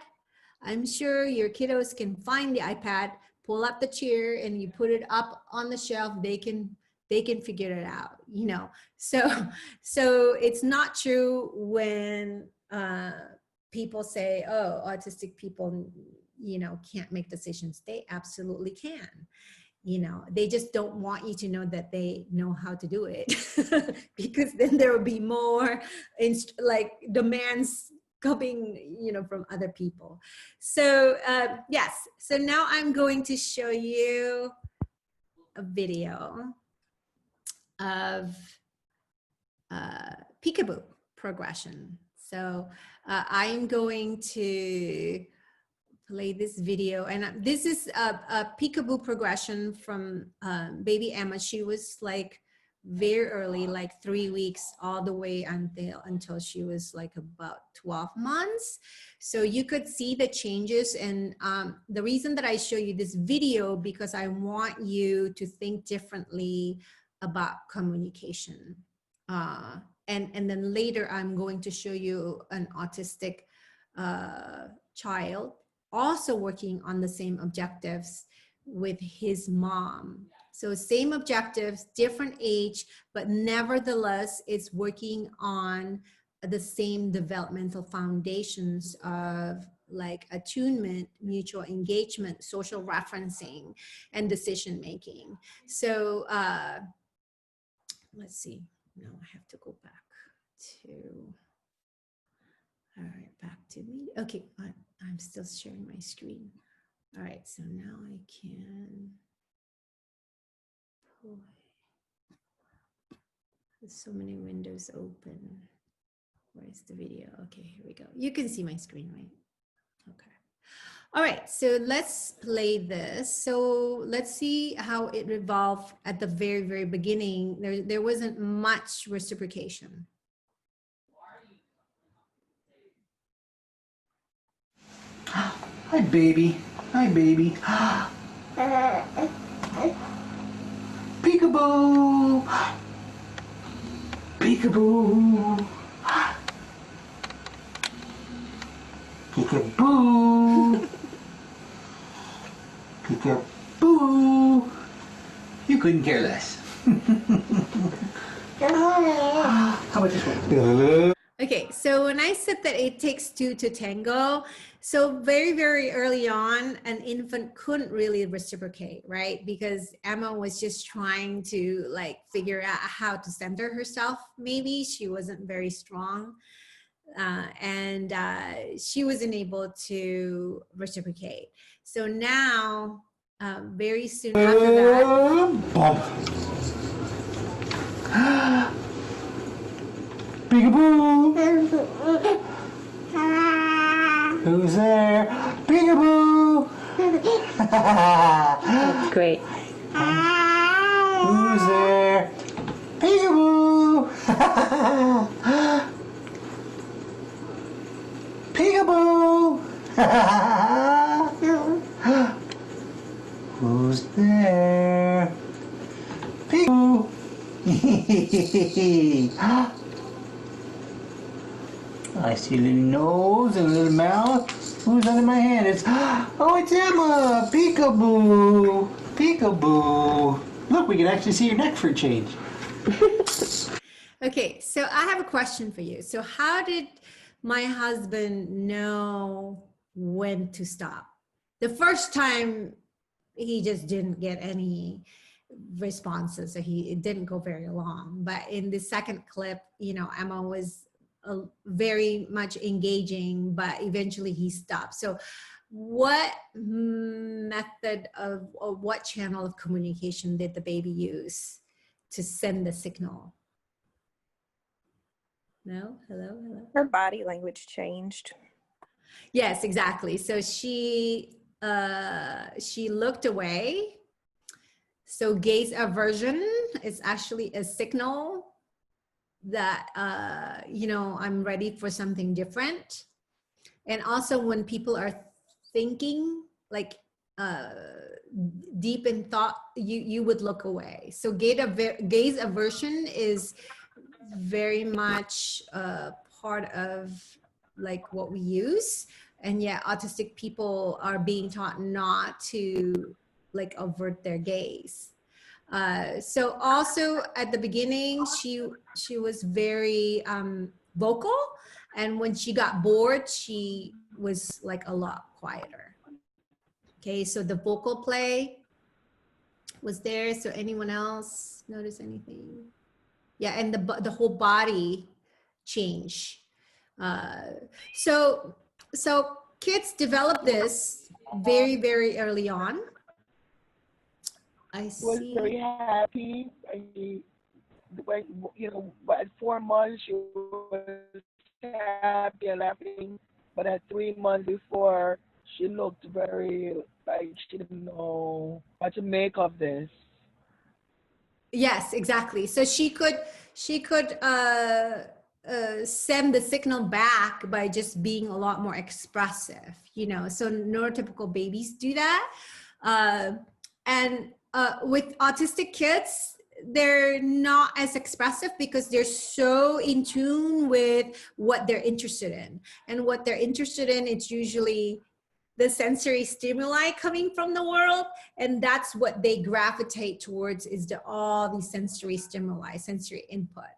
[SPEAKER 1] I'm sure your kiddos can find the iPad, pull up the chair, and you put it up on the shelf. They can figure it out, you know. So it's not true when people say, oh, autistic people, you know, can't make decisions. They absolutely can. You know, they just don't want you to know that they know how to do it, because then there will be more like demands coming, you know, from other people. So yes, so now I'm going to show you a video of peekaboo progression. So I'm going to play this video, and this is a peekaboo progression from baby Emma. She was like very early, like 3 weeks, all the way until she was like about 12 months. So you could see the changes. And the reason that I show you this video, because I want you to think differently about communication. And then later I'm going to show you an autistic child also working on the same objectives with his mom. So same objectives, different age, but nevertheless, it's working on the same developmental foundations of like attunement, mutual engagement, social referencing, and decision making. So let's see. now I have to go back to, all right, back to me. Okay, I'm still sharing my screen. All right, so now I can play. There's so many windows open. Where's the video? Okay, here we go. You can see my screen, right? Okay. All right, so let's play this. So let's see how it evolved at the very, very beginning. There wasn't much reciprocation.
[SPEAKER 3] Hi, baby. Hi, baby. Peekaboo. Peekaboo. Peekaboo. Peekaboo. You couldn't care less. How about this one?
[SPEAKER 1] Okay, so when I said that it takes two to tango, so very, very early on, an infant couldn't really reciprocate, right? Because Emma was just trying to like figure out how to center herself. Maybe she wasn't very strong. And she wasn't able to reciprocate. So now, very soon after that,
[SPEAKER 3] Peekaboo! Who's there? Peekaboo!
[SPEAKER 4] That's great.
[SPEAKER 3] Who's there? Peekaboo! Peekaboo! Who's there? Peekaboo! I see a little nose and a little mouth. Who's under my hand? It's Emma! Peekaboo! Peekaboo! Look, we can actually see your neck for a change.
[SPEAKER 1] okay, so I have a question for you. So how did my husband know when to stop? The first time he just didn't get any responses, so it didn't go very long. But in the second clip, you know, Emma was very much engaging, but eventually he stopped. So what method of, or what channel of communication did the baby use to send the signal? No? Hello?
[SPEAKER 4] Her body language changed.
[SPEAKER 1] Yes, exactly. So she looked away. So gaze aversion is actually a signal that, you know, I'm ready for something different. And also when people are thinking like deep in thought, you would look away. So gaze aversion is very much part of like what we use. And yet autistic people are being taught not to like avert their gaze. So also at the beginning, she was very vocal, and when she got bored, she was like a lot quieter. Okay, so the vocal play was there. So anyone else notice anything? Yeah, and the whole body change. So kids develop this very, very early on. I
[SPEAKER 2] was
[SPEAKER 1] see.
[SPEAKER 2] very happy. When, you know, at 4 months she was happy and laughing, but at 3 months before she looked very like she didn't know what to make of this.
[SPEAKER 1] Yes, exactly. So she could send the signal back by just being a lot more expressive, you know. So neurotypical babies do that, and with autistic kids, they're not as expressive because they're so in tune with what they're interested in, and what they're interested in, it's usually the sensory stimuli coming from the world, and that's what they gravitate towards, is all these sensory stimuli, sensory input.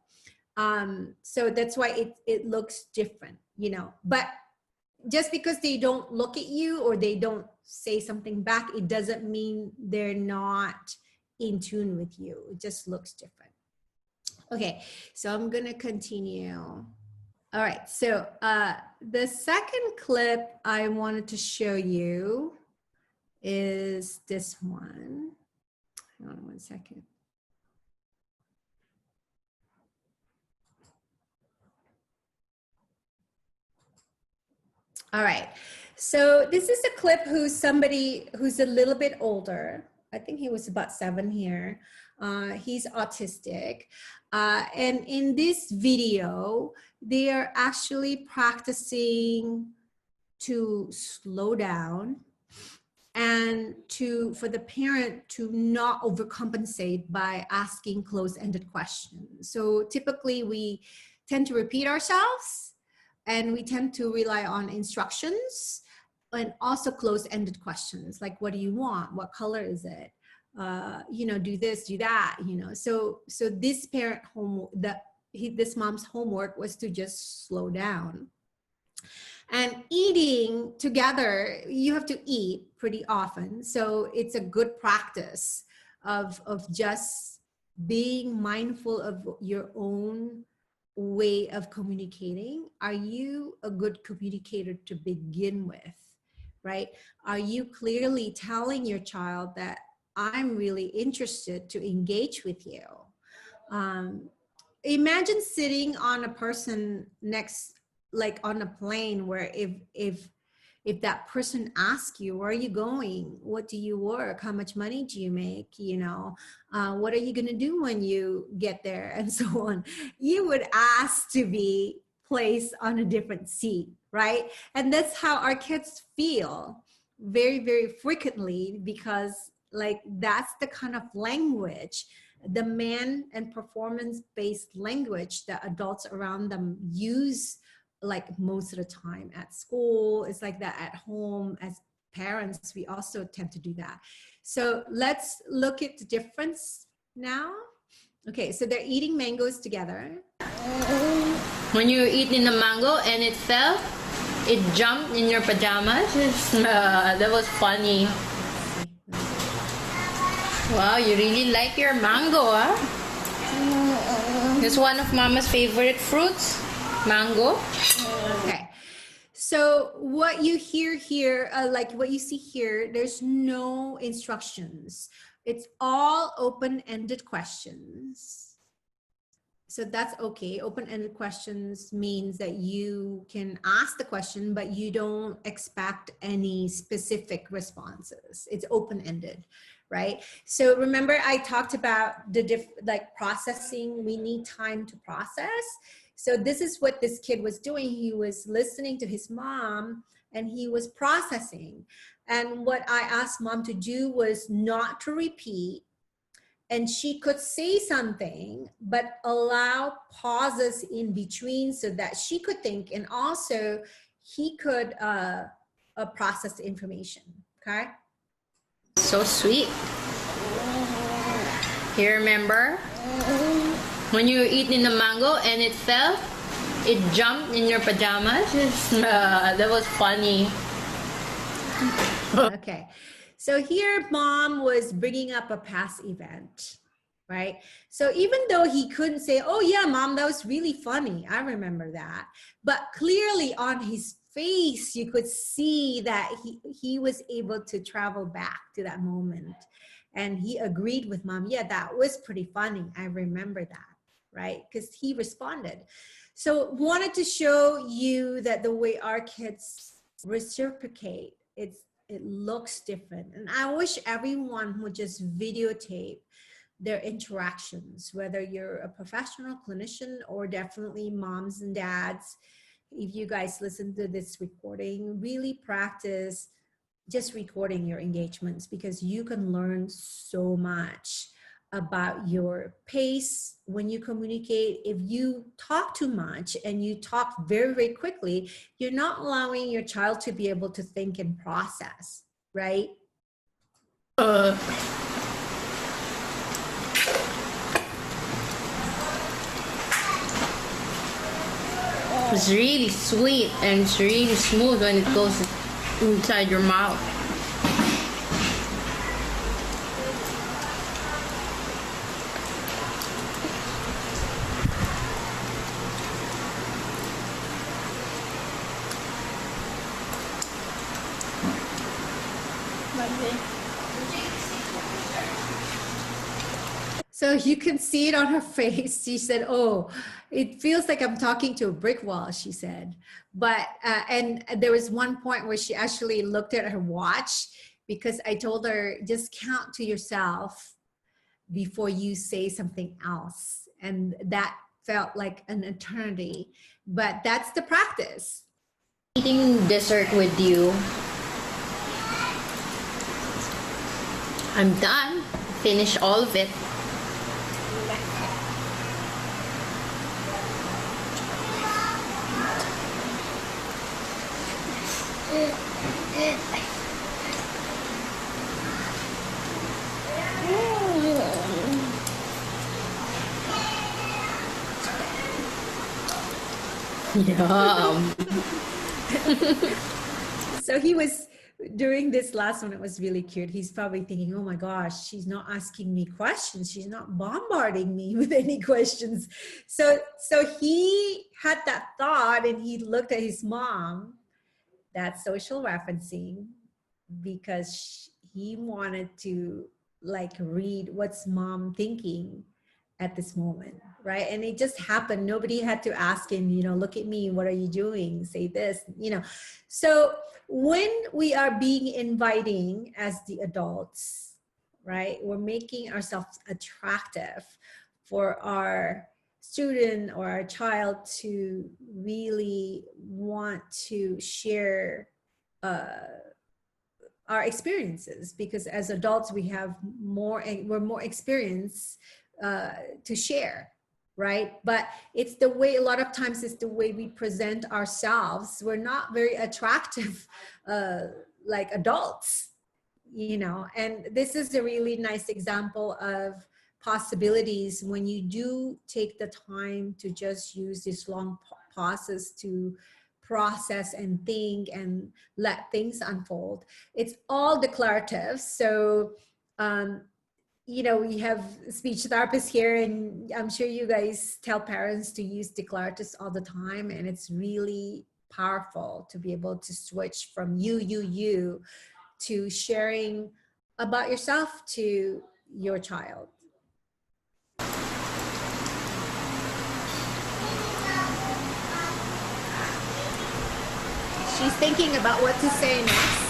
[SPEAKER 1] So that's why it looks different, you know. But just because they don't look at you or they don't say something back, it doesn't mean they're not in tune with you. It just looks different. Okay, so I'm gonna continue. All right, so the second clip I wanted to show you is this one. Hang on one second. All right, so this is a clip who's somebody who's a little bit older. I think he was about 7 here. He's autistic. And in this video, they are actually practicing to slow down and for the parent to not overcompensate by asking close-ended questions. So typically we tend to repeat ourselves and we tend to rely on instructions and also close-ended questions like, what do you want? What color is it? You know, do this, do that, you know. So this parent this mom's homework was to just slow down. And eating together, you have to eat pretty often. So it's a good practice of just being mindful of your own way of communicating. Are you a good communicator to begin with, right? Are you clearly telling your child that I'm really interested to engage with you? Imagine sitting on a person next, like on a plane, where if that person asks you, where are you going? What do you work? How much money do you make? You know, what are you going to do when you get there? And so on. You would ask to be placed on a different seat, right? And that's how our kids feel very, very frequently, because like that's the kind of language, demand and performance-based language that adults around them use, like most of the time at school. It's like that at home. As parents, we also tend to do that. So let's look at the difference now. Okay, so they're eating mangoes together.
[SPEAKER 5] When you were eating the mango and it fell, it jumped in your pajamas. That was funny. Wow, you really like your mango, huh? It's one of Mama's favorite fruits, mango.
[SPEAKER 1] Okay, so what you hear here, like what you see here, there's no instructions. It's all open-ended questions. So that's okay. Open-ended questions means that you can ask the question, but you don't expect any specific responses. It's open-ended, right? So remember I talked about the like processing. We need time to process. So this is what this kid was doing. He was listening to his mom and he was processing. And what I asked mom to do was not to repeat, and she could say something, but allow pauses in between so that she could think, and also he could process the information, okay?
[SPEAKER 5] So sweet. You remember? When you were eating the mango and it fell, it jumped in your pajamas. That was funny.
[SPEAKER 1] Okay. So here mom was bringing up a past event, right? So even though he couldn't say, oh yeah, mom, that was really funny, I remember that. But clearly on his face, you could see that he was able to travel back to that moment. And he agreed with mom, yeah, that was pretty funny. I remember that, right? Because he responded. So wanted to show you that the way our kids reciprocate, it looks different. And I wish everyone would just videotape their interactions, whether you're a professional clinician or definitely moms and dads. If you guys listen to this recording, really practice just recording your engagements, because you can learn so much about your pace when you communicate. If you talk too much and you talk very, very quickly, you're not allowing your child to be able to think and process, right?
[SPEAKER 5] It's really sweet and it's really smooth when it goes inside your mouth.
[SPEAKER 1] So you can see it on her face. She said, "Oh, it feels like I'm talking to a brick wall," she said. But, and there was one point where she actually looked at her watch, because I told her, just count to yourself before you say something else. And that felt like an eternity, but that's the practice.
[SPEAKER 5] Eating dessert with you. I'm done. Finish all of it. Yum.
[SPEAKER 1] So he was, during this last one, it was really cute. He's probably thinking, oh my gosh, she's not asking me questions. She's not bombarding me with any questions. So he had that thought, and he looked at his mom. That's social referencing, because he wanted to like read what's mom thinking at this moment, right? And it just happened. Nobody had to ask him, you know, look at me, what are you doing? Say this, you know. So when we are being inviting as the adults, right, we're making ourselves attractive for our student or our child to really want to share our experiences, because as adults we have we're more experienced to share, right? But it's the way, a lot of times it's the way we present ourselves. We're not very attractive like adults, you know. And this is a really nice example of possibilities when you do take the time to just use these long pauses to process and think and let things unfold. It's all declarative. So you know, we have speech therapists here, and I'm sure you guys tell parents to use declaratives all the time, and it's really powerful to be able to switch from you to sharing about yourself to your child. She's thinking about what to say next.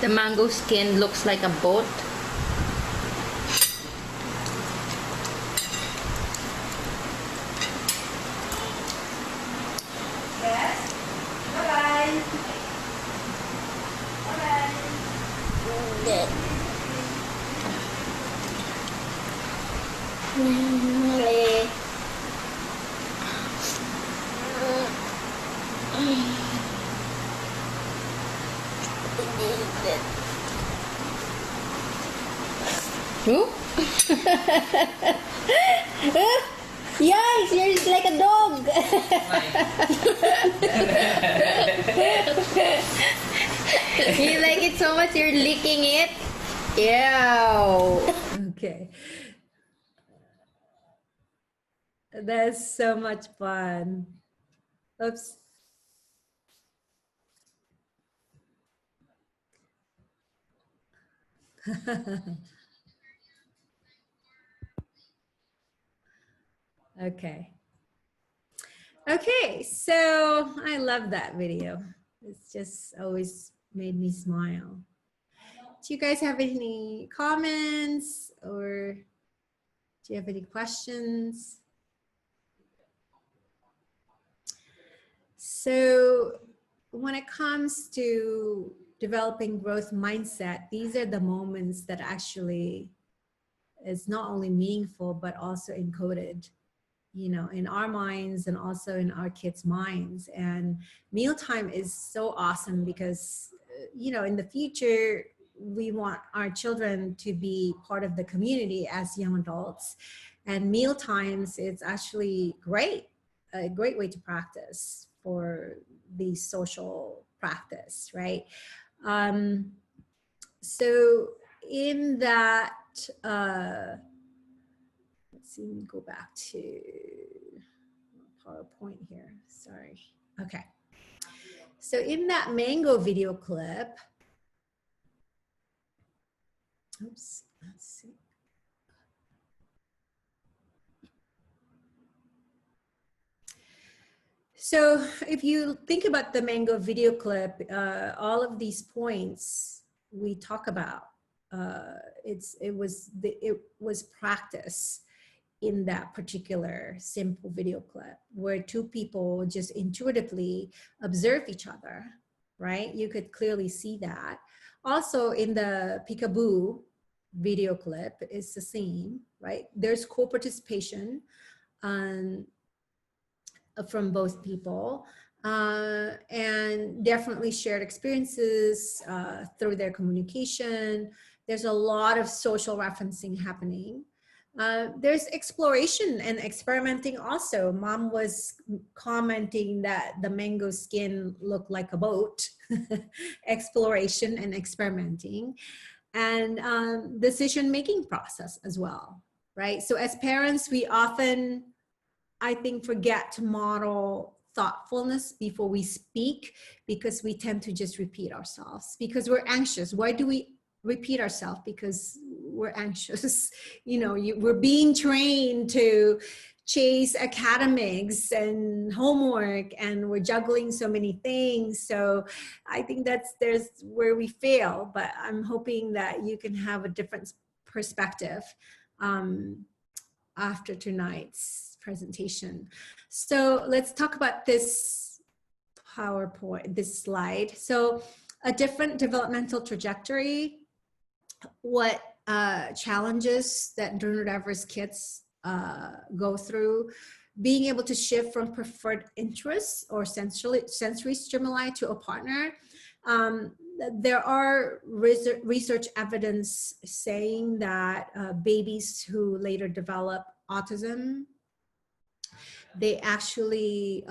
[SPEAKER 5] The mango skin looks like a boat.
[SPEAKER 1] Yes. Bye-bye. Bye-bye.
[SPEAKER 5] Who? Yes, you're like a dog. You like it so much you're licking it? Ew.
[SPEAKER 1] Okay. That's so much fun. Oops. Okay. Okay, so I love that video. It's just always made me smile. Do you guys have any comments, or do you have any questions? So when it comes to developing growth mindset, these are the moments that actually is not only meaningful, but also encoded, you know, in our minds and also in our kids' minds. And mealtime is so awesome because, you know, in the future, we want our children to be part of the community as young adults. And meal times, it's actually great, a great way to practice for the social practice, right? So in that, let's see, let me go back to PowerPoint here, sorry. Okay. So in that mango video clip, oops, let's see. So if you think about the mango video clip, all of these points we talk about, it was practice in that particular simple video clip where two people just intuitively observe each other, right? You could clearly see that. Also in the peekaboo video clip, it's the same, right? There's co-participation from both people, and definitely shared experiences through their communication. There's a lot of social referencing happening. There's exploration and experimenting also. Mom was commenting that the mango skin looked like a boat. Exploration and experimenting, and decision-making process as well, right? So as parents, we often, I think, forget to model thoughtfulness before we speak because we tend to just repeat ourselves because we're anxious. Why do we repeat ourselves? Because we're anxious. You know, we're being trained to chase academics and homework, and we're juggling so many things. So I think there's where we fail, but I'm hoping that you can have a different perspective after tonight's presentation. So let's talk about this PowerPoint, this slide. So a different developmental trajectory, what challenges that neurodiverse kids go through, being able to shift from preferred interests or sensory stimuli to a partner. There are research evidence saying that babies who later develop autism, they actually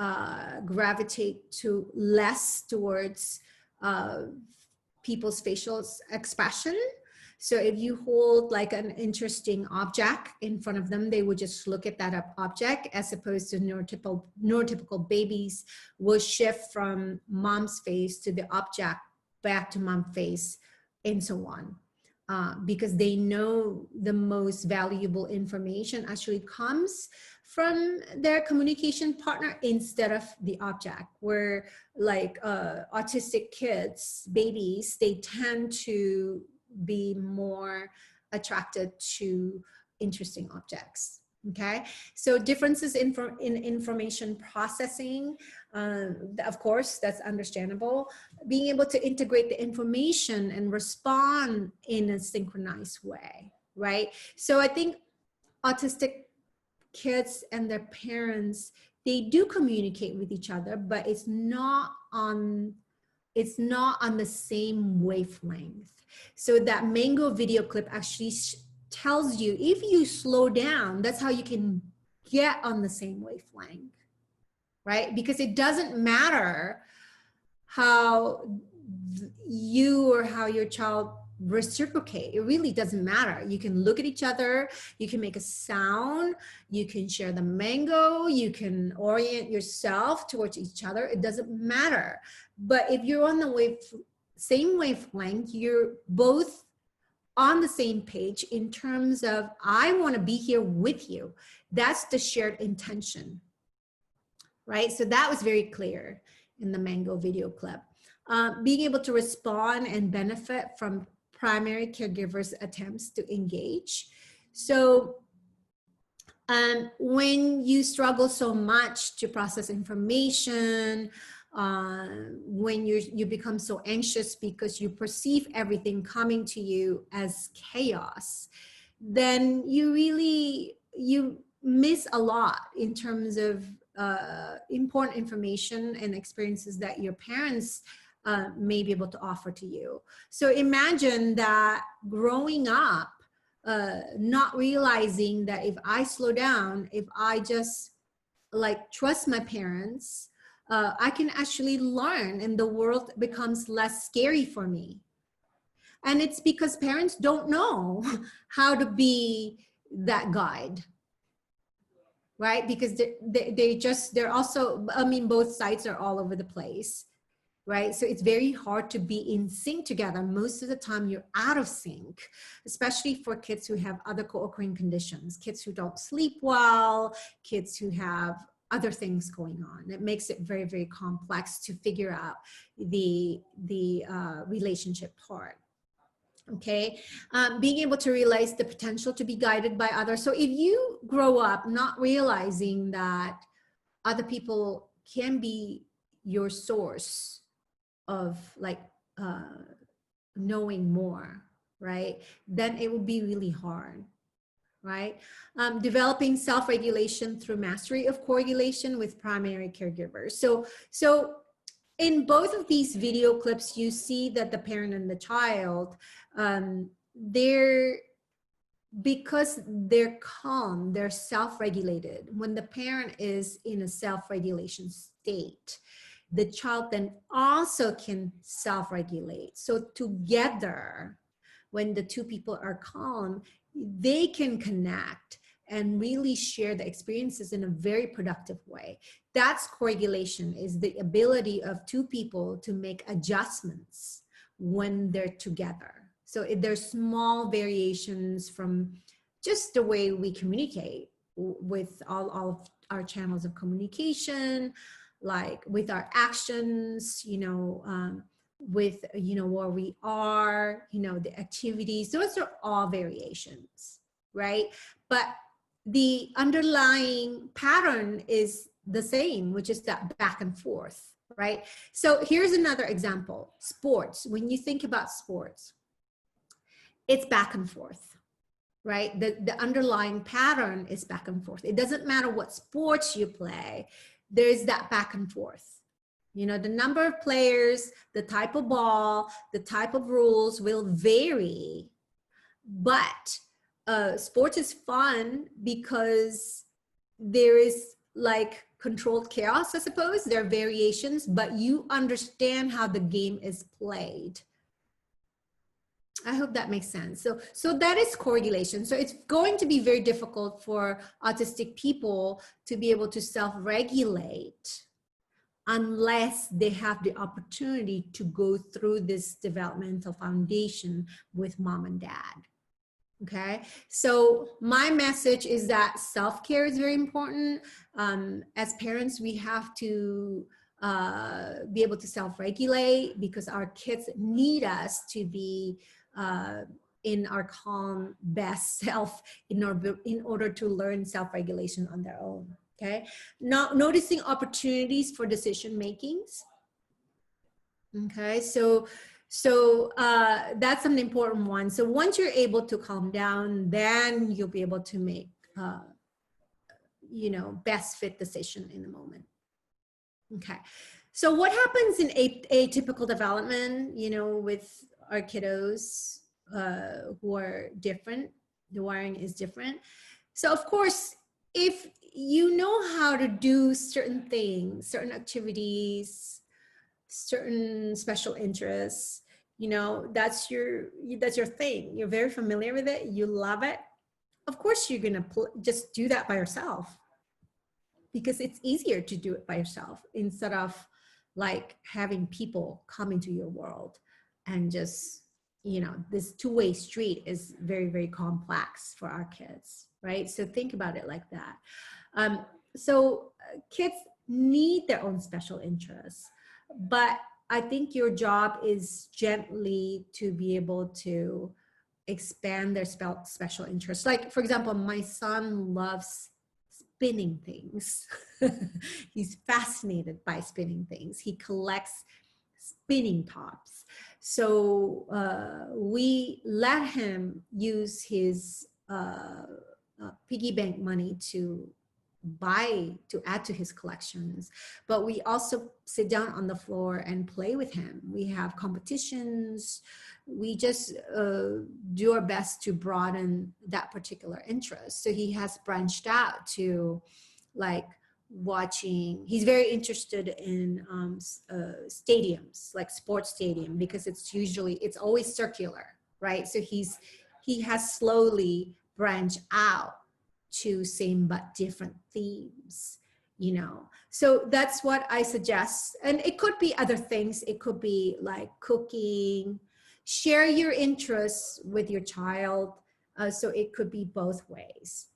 [SPEAKER 1] gravitate less towards people's facial expression. So if you hold like an interesting object in front of them, they would just look at that object, as opposed to neurotypical babies will shift from mom's face to the object, back to mom's face, and so on. Because they know the most valuable information actually comes from their communication partner instead of the object. Where like autistic kids, babies, they tend to be more attracted to interesting objects. Okay, so differences in information processing, of course, that's understandable. Being able to integrate the information and respond in a synchronized way, right? So I think autistic kids and their parents, they do communicate with each other, but it's not on the same wavelength. So that mango video clip actually tells you, if you slow down, that's how you can get on the same wavelength, right? Because it doesn't matter how you or how your child reciprocate. It really doesn't matter. You can look at each other, you can make a sound, you can share the mango, you can orient yourself towards each other. It doesn't matter. But if you're on the same wavelength, you're both on the same page in terms of, I want to be here with you. That's the shared intention, right? So that was very clear in the mango video clip. Being able to respond and benefit from primary caregivers' attempts to engage. So when you struggle so much to process information, when you become so anxious because you perceive everything coming to you as chaos, then you miss a lot in terms of important information and experiences that your parents may be able to offer to you. So imagine that growing up not realizing that if I slow down, if I just like trust my parents, I can actually learn and the world becomes less scary for me. And it's because parents don't know how to be that guide, right? Because they're also, I mean, both sides are all over the place, right? So it's very hard to be in sync together. Most of the time you're out of sync, especially for kids who have other co-occurring conditions, kids who don't sleep well, kids who have other things going on. It makes it very, very complex to figure out the relationship part. Okay, being able to realize the potential to be guided by others. So if you grow up not realizing that other people can be your source of like knowing more, right, then it will be really hard, right? Developing self-regulation through mastery of co-regulation with primary caregivers. So in both of these video clips, you see that the parent and the child, because they're calm, they're self-regulated. When the parent is in a self-regulation state, the child then also can self-regulate. So together, when the two people are calm, they can connect and really share the experiences in a very productive way. That's co-regulation, is the ability of two people to make adjustments when they're together. So there's small variations from just the way we communicate with all of our channels of communication, like with our actions, with, where we are, the activities, those are all variations, right? But the underlying pattern is the same, which is that back and forth, right? So here's another example. Sports. When you think about sports, it's back and forth, right? The underlying pattern is back and forth. It doesn't matter what sports you play, there's that back and forth. The number of players, the type of ball, the type of rules will vary, but sports is fun because there is like controlled chaos, I suppose. There are variations, but you understand how the game is played. I hope that makes sense. So that is co-regulation. So it's going to be very difficult for autistic people to be able to self-regulate unless they have the opportunity to go through this developmental foundation with mom and dad. Okay, so my message is that self-care is very important. As parents, we have to be able to self-regulate because our kids need us to be in our calm, best self in order to learn self-regulation on their own. Okay, now noticing opportunities for decision makings. Okay, so that's an important one. So once you're able to calm down, then you'll be able to make best fit decision in the moment. Okay, so what happens in atypical development, with our kiddos who are different? The wiring is different. So of course, if you know how to do certain things, certain activities, certain special interests, that's your thing. You're very familiar with it. You love it. Of course, you're going to just do that by yourself because it's easier to do it by yourself instead of like having people come into your world and just, this two-way street is very, very complex for our kids, right? So think about it like that. So kids need their own special interests, but I think your job is gently to be able to expand their special interests. Like, for example, my son loves spinning things. He's fascinated by spinning things. He collects spinning tops. So we let him use his piggy bank money to to add to his collections. But we also sit down on the floor and play with him. We have competitions. We just do our best to broaden that particular interest. So he has branched out to like watching. He's very interested in stadiums, like sports stadium, because it's always circular, right? So he has slowly branched out to same but different themes, you know. So that's what I suggest. And it could be other things. It could be like cooking. Share your interests with your child. So it could be both ways.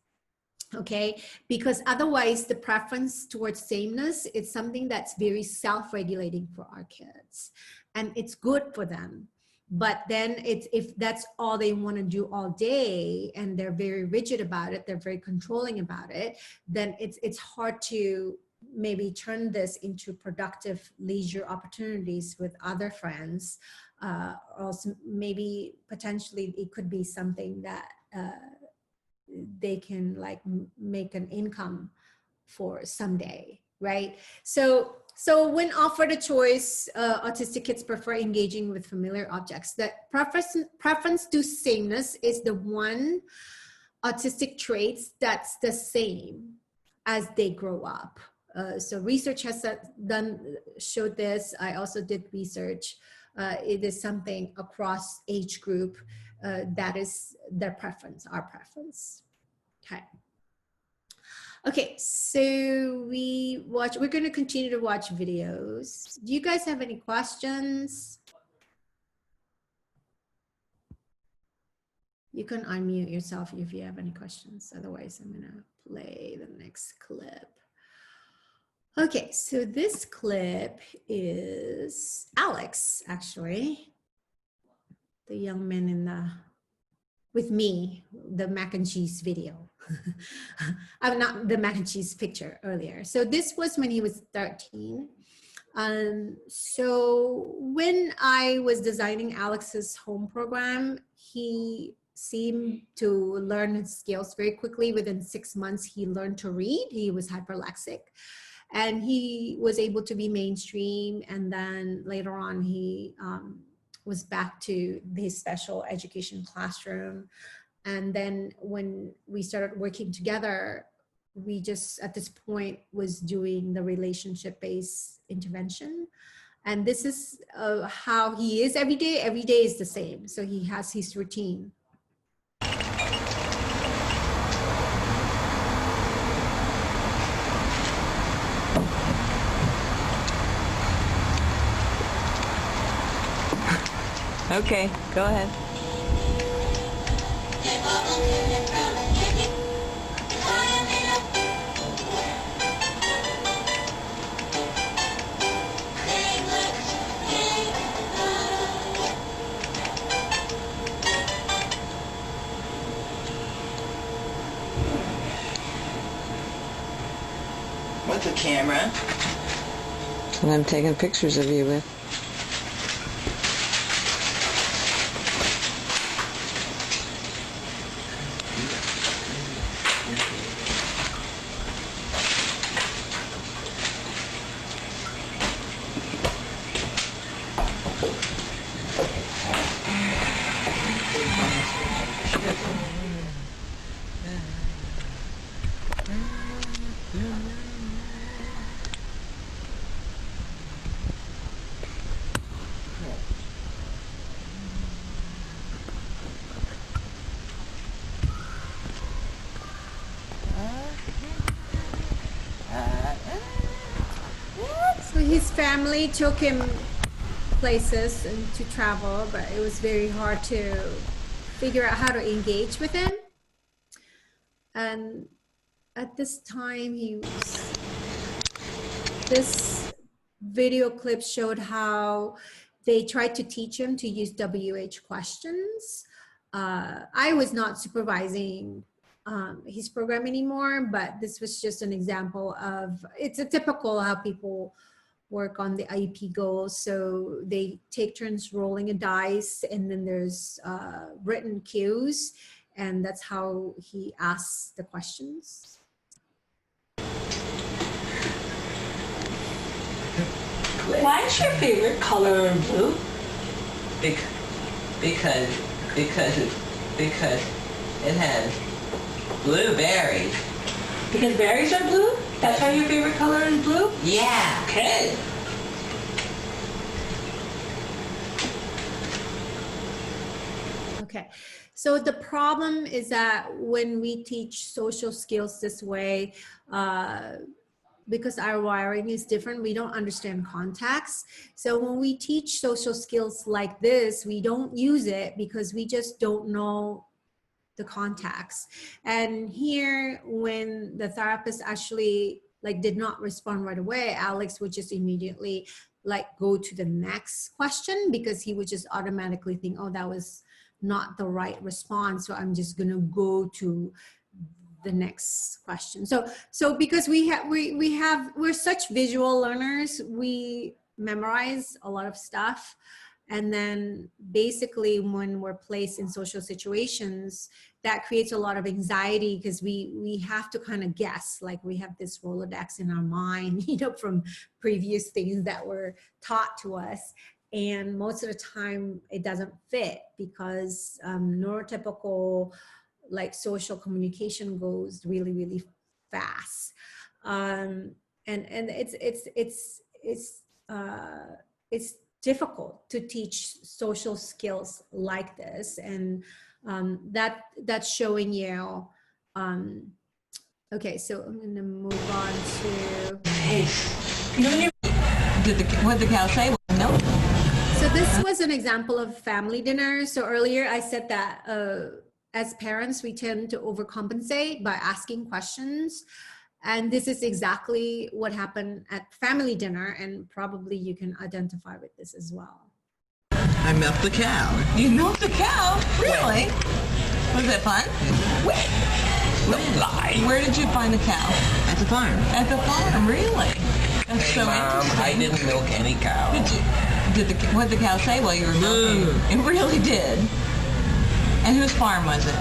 [SPEAKER 1] Okay, because otherwise the preference towards sameness is something that's very self-regulating for our kids, and it's good for them. But then if that's all they want to do all day and they're very rigid about it, they're very controlling about it, then it's hard to maybe turn this into productive leisure opportunities with other friends. Or also maybe potentially it could be something that they can like make an income for someday, right? So when offered a choice, autistic kids prefer engaging with familiar objects. That preference to sameness is the one autistic traits that's the same as they grow up. So research has showed this. I also did research. It is something across age group. That is their preference, our preference. Okay. Okay, so we're going to continue to watch videos. Do you guys have any questions? You can unmute yourself if you have any questions. Otherwise, I'm going to play the next clip. Okay, so this clip is Alex, actually, the young man with me, the mac and cheese video. I'm not the mac and cheese picture earlier. So this was when he was 13. So when I was designing Alex's home program, he seemed to learn his skills very quickly. Within 6 months, he learned to read. He was hyperlexic. And he was able to be mainstream. And then later on, he was back to his special education classroom. And then when we started working together, we just at this point was doing the relationship-based intervention. And this is how he is every day. Every day is the same. So he has his routine.
[SPEAKER 6] Okay, go ahead.
[SPEAKER 7] With the camera.
[SPEAKER 6] And I'm taking pictures of you with.
[SPEAKER 1] So his family took him places and to travel, but it was very hard to figure out how to engage with him. And at this time, this video clip showed how they tried to teach him to use WH questions. I was not supervising his program anymore, but this was just an example of, it's a typical how people work on the IEP goals. So they take turns rolling a dice, and then there's written cues, and that's how he asks the questions.
[SPEAKER 7] Why is your favorite color blue?
[SPEAKER 8] Because it has blue berries.
[SPEAKER 7] Because berries are blue? That's why your favorite color is blue?
[SPEAKER 8] Yeah.
[SPEAKER 7] Okay.
[SPEAKER 1] Okay, so the problem is that when we teach social skills this way, because our wiring is different, we don't understand context. So when we teach social skills like this, we don't use it because we just don't know the context. And here, when the therapist actually did not respond right away, Alex would just immediately go to the next question, because he would just automatically think, oh, that was not the right response, so I'm just gonna go to the next question. So because we're such visual learners, we memorize a lot of stuff, and then basically when we're placed in social situations, that creates a lot of anxiety, because we have to kind of guess, we have this Rolodex in our mind, from previous things that were taught to us. And most of the time it doesn't fit, because neurotypical social communication goes really, really fast. And it's difficult to teach social skills like this. And that's showing you. Okay, so I'm gonna move on to.
[SPEAKER 6] What did the cow say? No.
[SPEAKER 1] So this was an example of family dinner. So earlier I said that as parents, we tend to overcompensate by asking questions. And this is exactly what happened at family dinner, and probably you can identify with this as well.
[SPEAKER 6] I milked the cow. You milked the cow? Really? Was it fun? When? Don't lie. Where did you find the cow? At the farm. At the farm, really? That's so interesting.
[SPEAKER 8] I didn't milk any cow.
[SPEAKER 6] What did the cow say while you were milking? It really did. And whose farm was it? I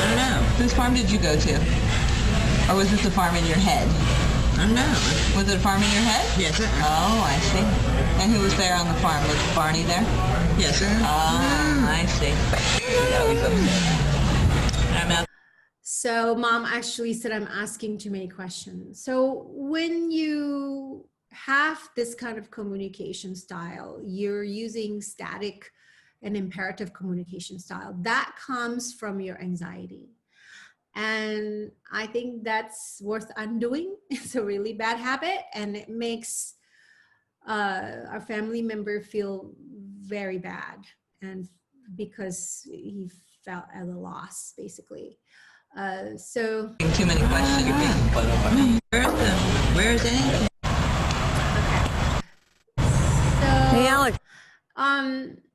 [SPEAKER 6] don't know. Whose farm did you go to? Or was this a farm in your head? I don't know. Was it a farm in your head? Yes, sir. Oh, I see. And who was there on the farm? Was Barney there? Yes, sir. Oh, I see.
[SPEAKER 1] So Mom actually said I'm asking too many questions. So when you have this kind of communication style, you're using static and imperative communication style, that comes from your anxiety. And I think that's worth undoing. It's a really bad habit, and it makes our family member feel very bad, and because he felt at a loss, basically. So
[SPEAKER 6] too many questions. Where is it?
[SPEAKER 1] So,
[SPEAKER 6] hey, Alex.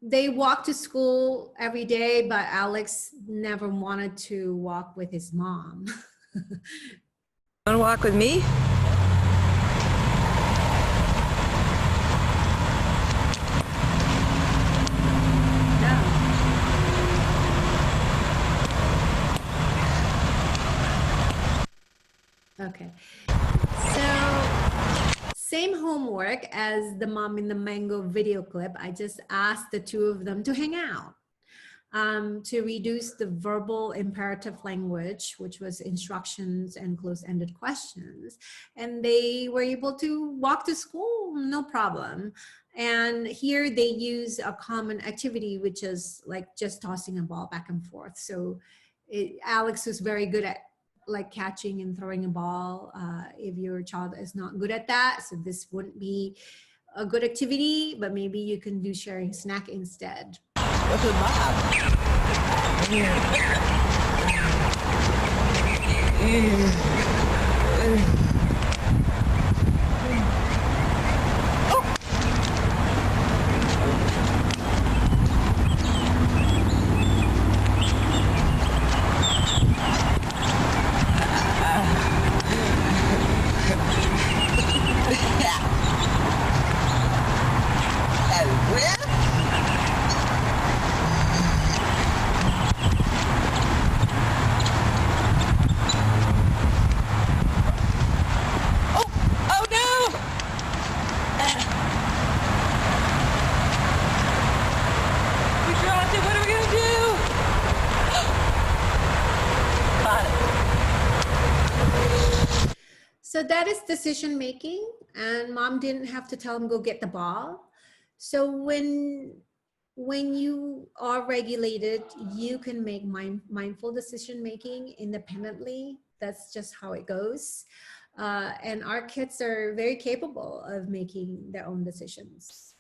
[SPEAKER 1] They walk to school every day, but Alex never wanted to walk with his mom.
[SPEAKER 6] Want to walk with me?
[SPEAKER 1] Okay, so same homework as the mom in the mango video clip. I just asked the two of them to hang out, to reduce the verbal imperative language, which was instructions and close-ended questions. And they were able to walk to school, no problem. And here they use a common activity, which is just tossing a ball back and forth. So Alex was very good at catching and throwing a ball. If your child is not good at that, so this wouldn't be a good activity, but maybe you can do sharing snack instead.
[SPEAKER 6] What's with Bob?
[SPEAKER 1] that is decision making, and mom didn't have to tell him go get the ball. So when you are regulated, you can make mindful decision making independently. That's just how it goes. And our kids are very capable of making their own decisions.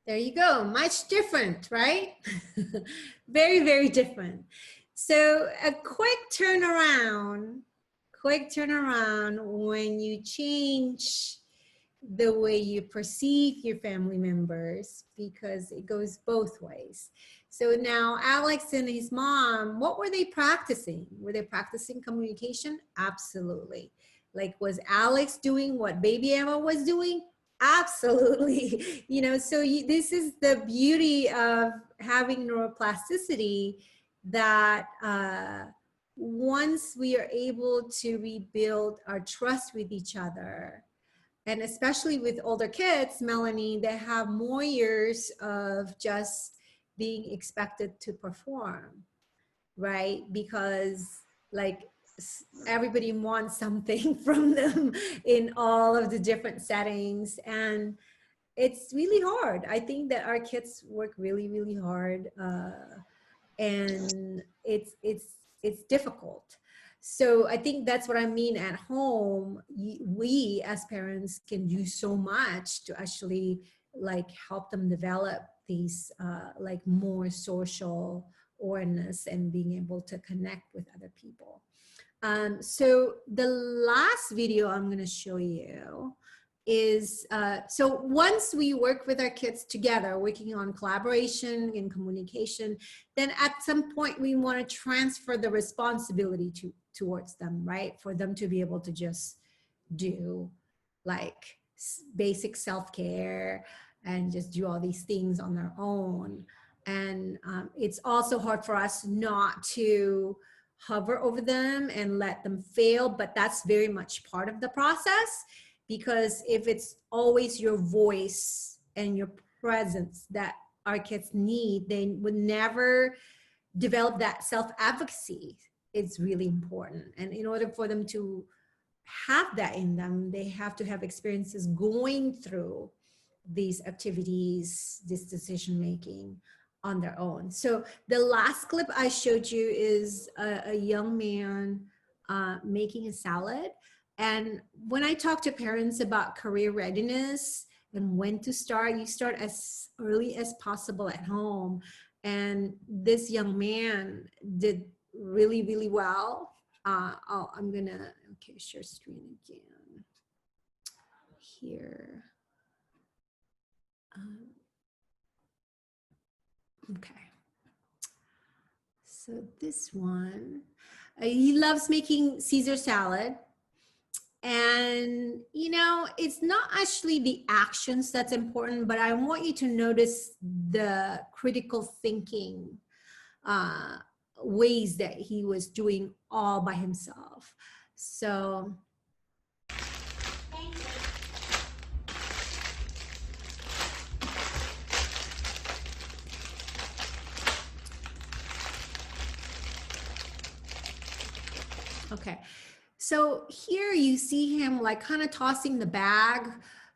[SPEAKER 1] There you go. Much different, right? Very, very different. So a quick turnaround when you change the way you perceive your family members, because it goes both ways. So now Alex and his mom, what were they practicing? Were they practicing communication? Absolutely. Like, was Alex doing what baby Emma was doing? Absolutely. You know, so this is the beauty of having neuroplasticity, that once we are able to rebuild our trust with each other, and especially with older kids, Melanie, they have more years of just being expected to perform, right? Because like everybody wants something from them in all of the different settings, and it's really hard. I think that our kids work really, really hard, and it's difficult. So I think that's what I mean. At home, we as parents can do so much to actually like help them develop these like more social awareness and being able to connect with other people. So the last video I'm going to show you is, so once we work with our kids together, working on collaboration and communication, then at some point we want to transfer the responsibility towards them, right? For them to be able to just do like basic self-care and just do all these things on their own. And it's also hard for us not to hover over them and let them fail, but that's very much part of the process, because if it's always your voice and your presence that our kids need, they would never develop that self-advocacy. It's really important. And in order for them to have that in them, they have to have experiences going through these activities, this decision-making on their own. So the last clip I showed you is a young man making a salad. And when I talk to parents about career readiness and when to start, you start as early as possible at home. And this young man did really, really well. I'm gonna, okay, share screen again here. Okay. So this one, he loves making Caesar salad. And, you know, it's not actually the actions that's important, but I want you to notice the critical thinking ways that he was doing all by himself. So. Okay. So here you see him like kind of tossing the bag,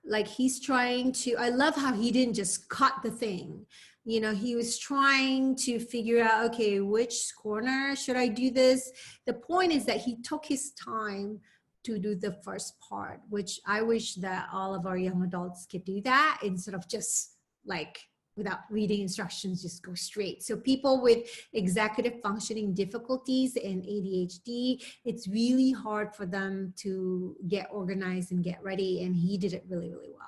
[SPEAKER 1] like he's trying to, I love how he didn't just cut the thing. You know, he was trying to figure out, okay, which corner should I do this? The point is that he took his time to do the first part, which I wish that all of our young adults could do that instead of just like without reading instructions, just go straight. So people with executive functioning difficulties and ADHD, it's really hard for them to get organized and get ready. And he did it really, really well.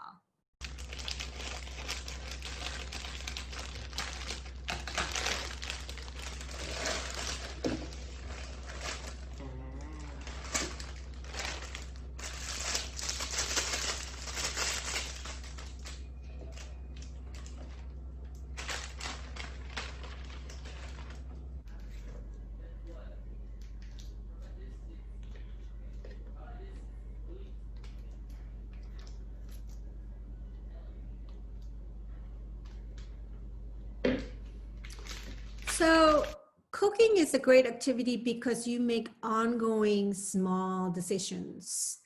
[SPEAKER 1] So cooking is a great activity because you make ongoing small decisions,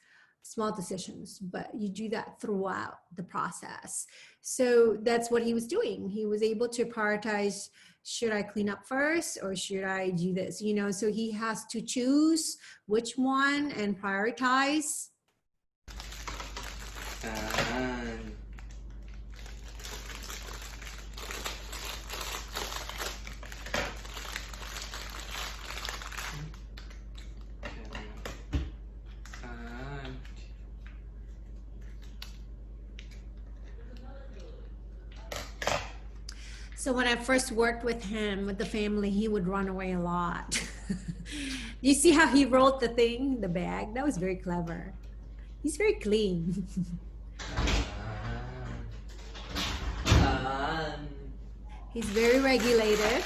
[SPEAKER 1] but you do that throughout the process. So that's what he was doing. He was able to prioritize, should I clean up first or should I do this? You know, so he has to choose which one and prioritize. So when I first worked with him, with the family, he would run away a lot. You see how he rolled the thing, the bag? That was very clever. He's very clean. He's very regulated.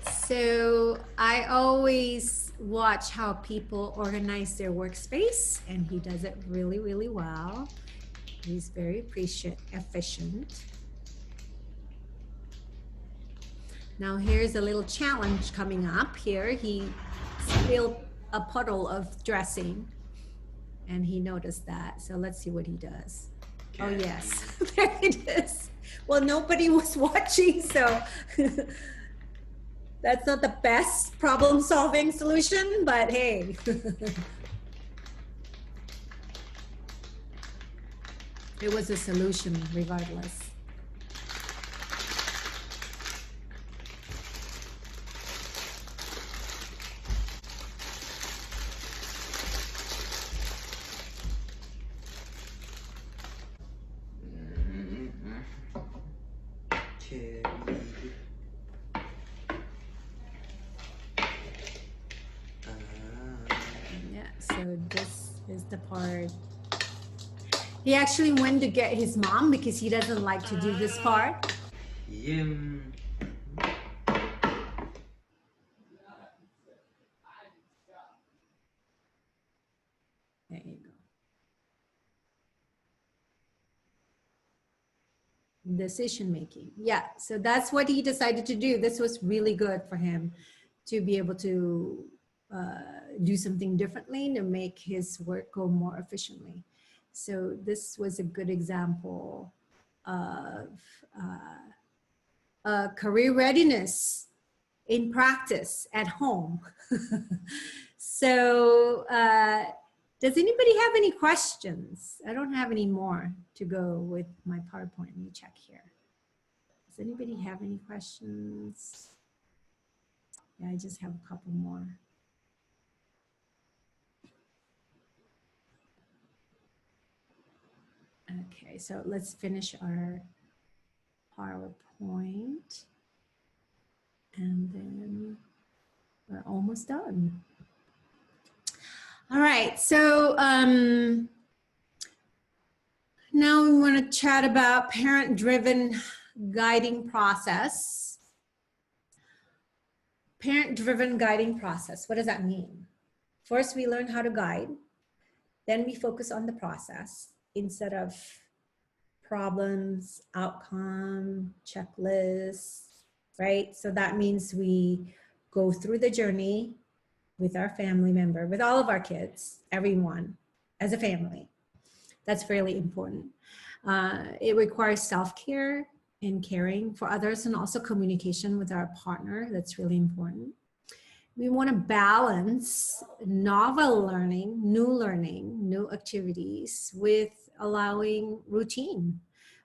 [SPEAKER 1] So I always watch how people organize their workspace, and he does it really, really well. He's very efficient. Now here's a little challenge coming up here. He spilled a puddle of dressing and he noticed that. So let's see what he does. Oh yes, there it is. Well, nobody was watching, so that's not the best problem-solving solution, but hey. It was a solution regardless. Yeah, so this is the part. He actually went to get his mom because he doesn't like to do this part.
[SPEAKER 8] Yeah.
[SPEAKER 1] There you go. Decision making. Yeah, so that's what he decided to do. This was really good for him to be able to do something differently to make his work go more efficiently. So this was a good example of career readiness in practice at home. So does anybody have any questions? I don't have any more to go with my PowerPoint. Let me check here. Does anybody have any questions? Yeah, I just have a couple more. Okay, so let's finish our PowerPoint. And then we're almost done. All right, so now we want to chat about parent-driven guiding process. Parent-driven guiding process, what does that mean? First, we learn how to guide. Then we focus on the process instead of problems, outcome, checklists, right? So that means we go through the journey with our family member, with all of our kids, everyone, as a family. That's really important. It requires self-care and caring for others, and also communication with our partner. That's really important. We want to balance novel learning, new activities with allowing routine.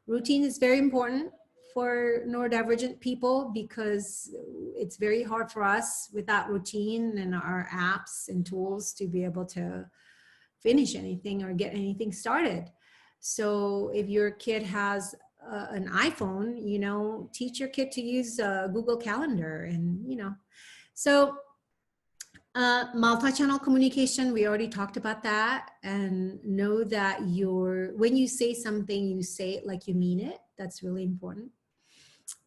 [SPEAKER 1] Routine is very important for neurodivergent people because it's very hard for us without routine and our apps and tools to be able to finish anything or get anything started. So if your kid has an iPhone, you know, teach your kid to use Google Calendar and, you know. So multi-channel communication, we already talked about that, and know that when you say something, you say it like you mean it. That's really important.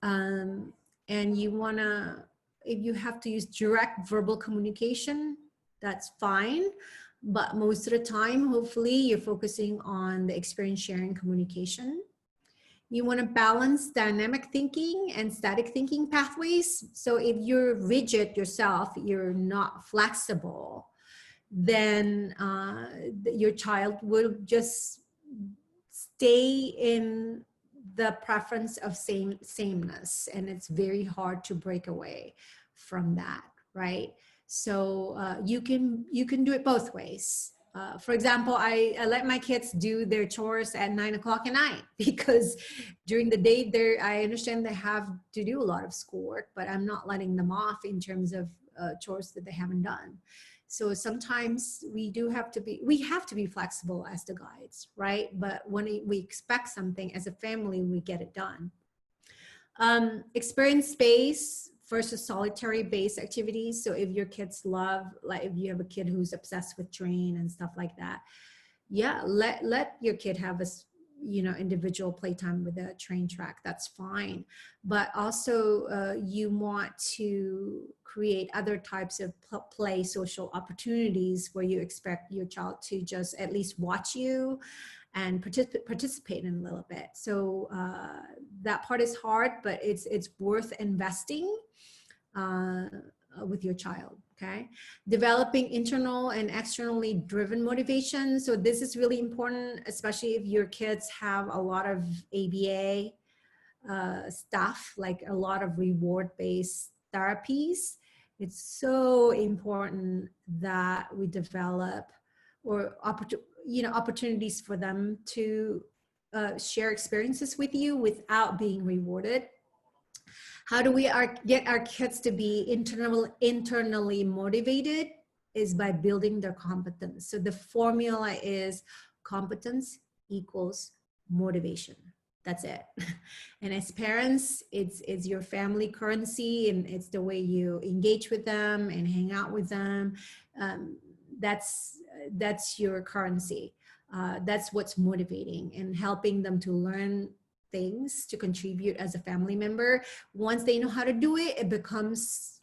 [SPEAKER 1] And you wanna, if you have to use direct verbal communication, that's fine. but most of the time, hopefully you're focusing on the experience sharing communication. You want to balance dynamic thinking and static thinking pathways. So if you're rigid yourself, you're not flexible, then your child will just stay in the preference of sameness, and it's very hard to break away from that, right? So you can do it both ways. For example, I let my kids do their chores at 9 o'clock at night because during the day I understand they have to do a lot of schoolwork, but I'm not letting them off in terms of chores that they haven't done. So sometimes we have to be flexible as the guides, right? But when we expect something as a family, we get it done. Experience-based versus solitary-based activities. So if your kids love, like if you have a kid who's obsessed with train and stuff like that, yeah, let your kid have a individual playtime with a train track. That's fine. But also you want to create other types of play social opportunities where you expect your child to just at least watch you and participate in a little bit. So that part is hard, but it's worth investing with your child. Okay, developing internal and externally driven motivation. So this is really important, especially if your kids have a lot of ABA stuff, like a lot of reward-based therapies. It's so important that we develop or opportunities for them to share experiences with you without being rewarded. How do we get our kids to be internally motivated? Is by building their competence. So the formula is competence equals motivation. That's it. And as parents, it's your family currency, and it's the way you engage with them and hang out with them. That's your currency. That's what's motivating, and helping them to learn things to contribute as a family member. Once they know how to do it, it becomes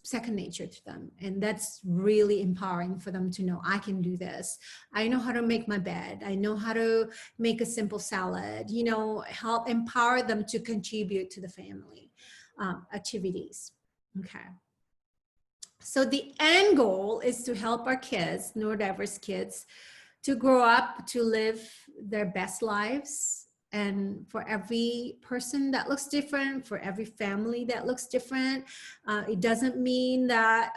[SPEAKER 1] second nature to them. And that's really empowering for them to know, I can do this. I know how to make my bed. I know how to make a simple salad, help empower them to contribute to the family activities. Okay. So the end goal is to help our kids, neurodiverse kids, to grow up to live their best lives. And for every person that looks different, for every family that looks different, it doesn't mean that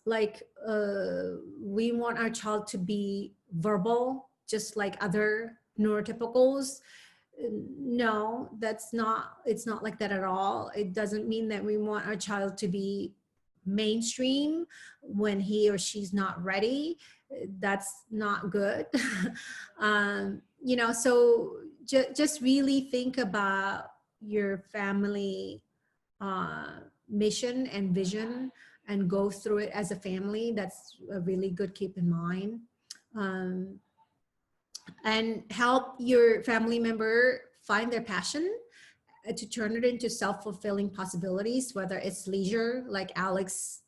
[SPEAKER 1] we want our child to be verbal, just like other neurotypicals. No, it's not like that at all. It doesn't mean that we want our child to be mainstream when he or she's not ready. That's not good. So just really think about your family mission and vision and go through it as a family. That's a really good keep in mind. And help your family member find their passion to turn it into self-fulfilling possibilities, whether it's leisure, like Alex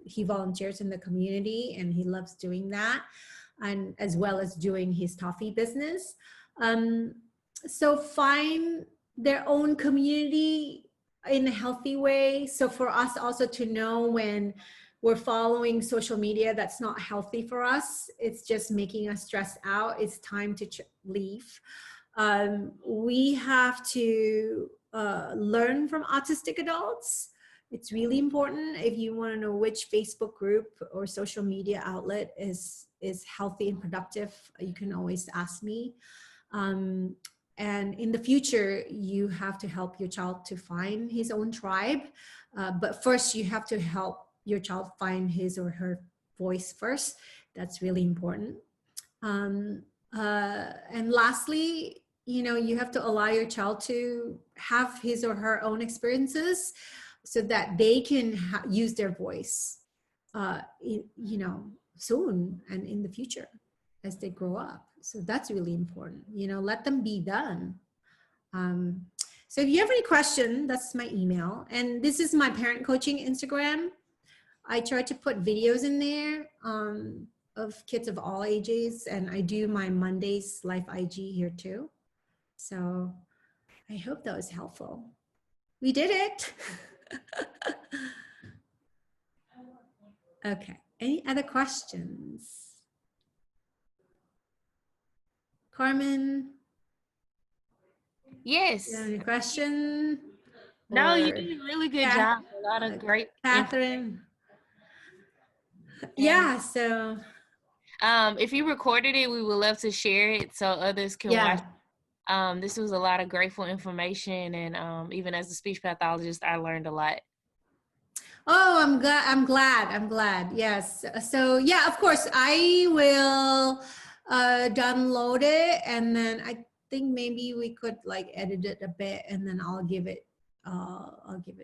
[SPEAKER 1] he volunteers in the community and he loves doing that, and as well as doing his toffee business. So find their own community in a healthy way. So for us also to know when we're following social media that's not healthy for us, it's just making us stress out, it's time to leave. We have to learn from autistic adults. It's really important. If you want to know which Facebook group or social media outlet is healthy and productive, you can always ask me. And in the future, you have to help your child to find his own tribe. But first, you have to help your child find his or her voice first. That's really important. And lastly, you have to allow your child to have his or her own experiences so that they can use their voice, soon and in the future as they grow up. So that's really important. Let them be done. So if you have any question, that's my email. And this is my parent coaching Instagram. I try to put videos in there of kids of all ages, and I do my Mondays Life IG here too. So I hope that was helpful. We did it. Okay, any other questions? Carmen?
[SPEAKER 9] Yes.
[SPEAKER 1] You have any question?
[SPEAKER 9] No, you
[SPEAKER 1] Or
[SPEAKER 9] did a really good job. A lot of great
[SPEAKER 1] Catherine. Yeah, so
[SPEAKER 9] if you recorded it, we would love to share it so others can watch. This was a lot of grateful information, and even as a speech pathologist, I learned a lot.
[SPEAKER 1] Oh, I'm glad. Yes. So yeah, of course I will download it, and then I think maybe we could like edit it a bit, and then I'll give it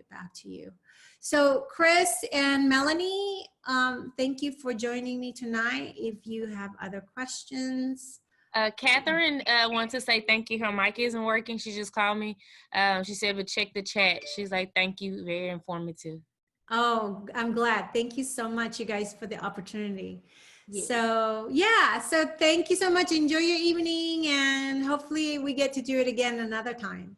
[SPEAKER 1] back to you. So Chris and Melanie, thank you for joining me tonight. If you have other questions.
[SPEAKER 9] Catherine wants to say thank you. Her mic isn't working. She just called me. She said, but check the chat. She's like, thank you. Very informative.
[SPEAKER 1] Oh, I'm glad. Thank you so much, you guys, for the opportunity.
[SPEAKER 9] Yes.
[SPEAKER 1] So yeah, so thank you so much. Enjoy your evening, and hopefully we get to do it again another time.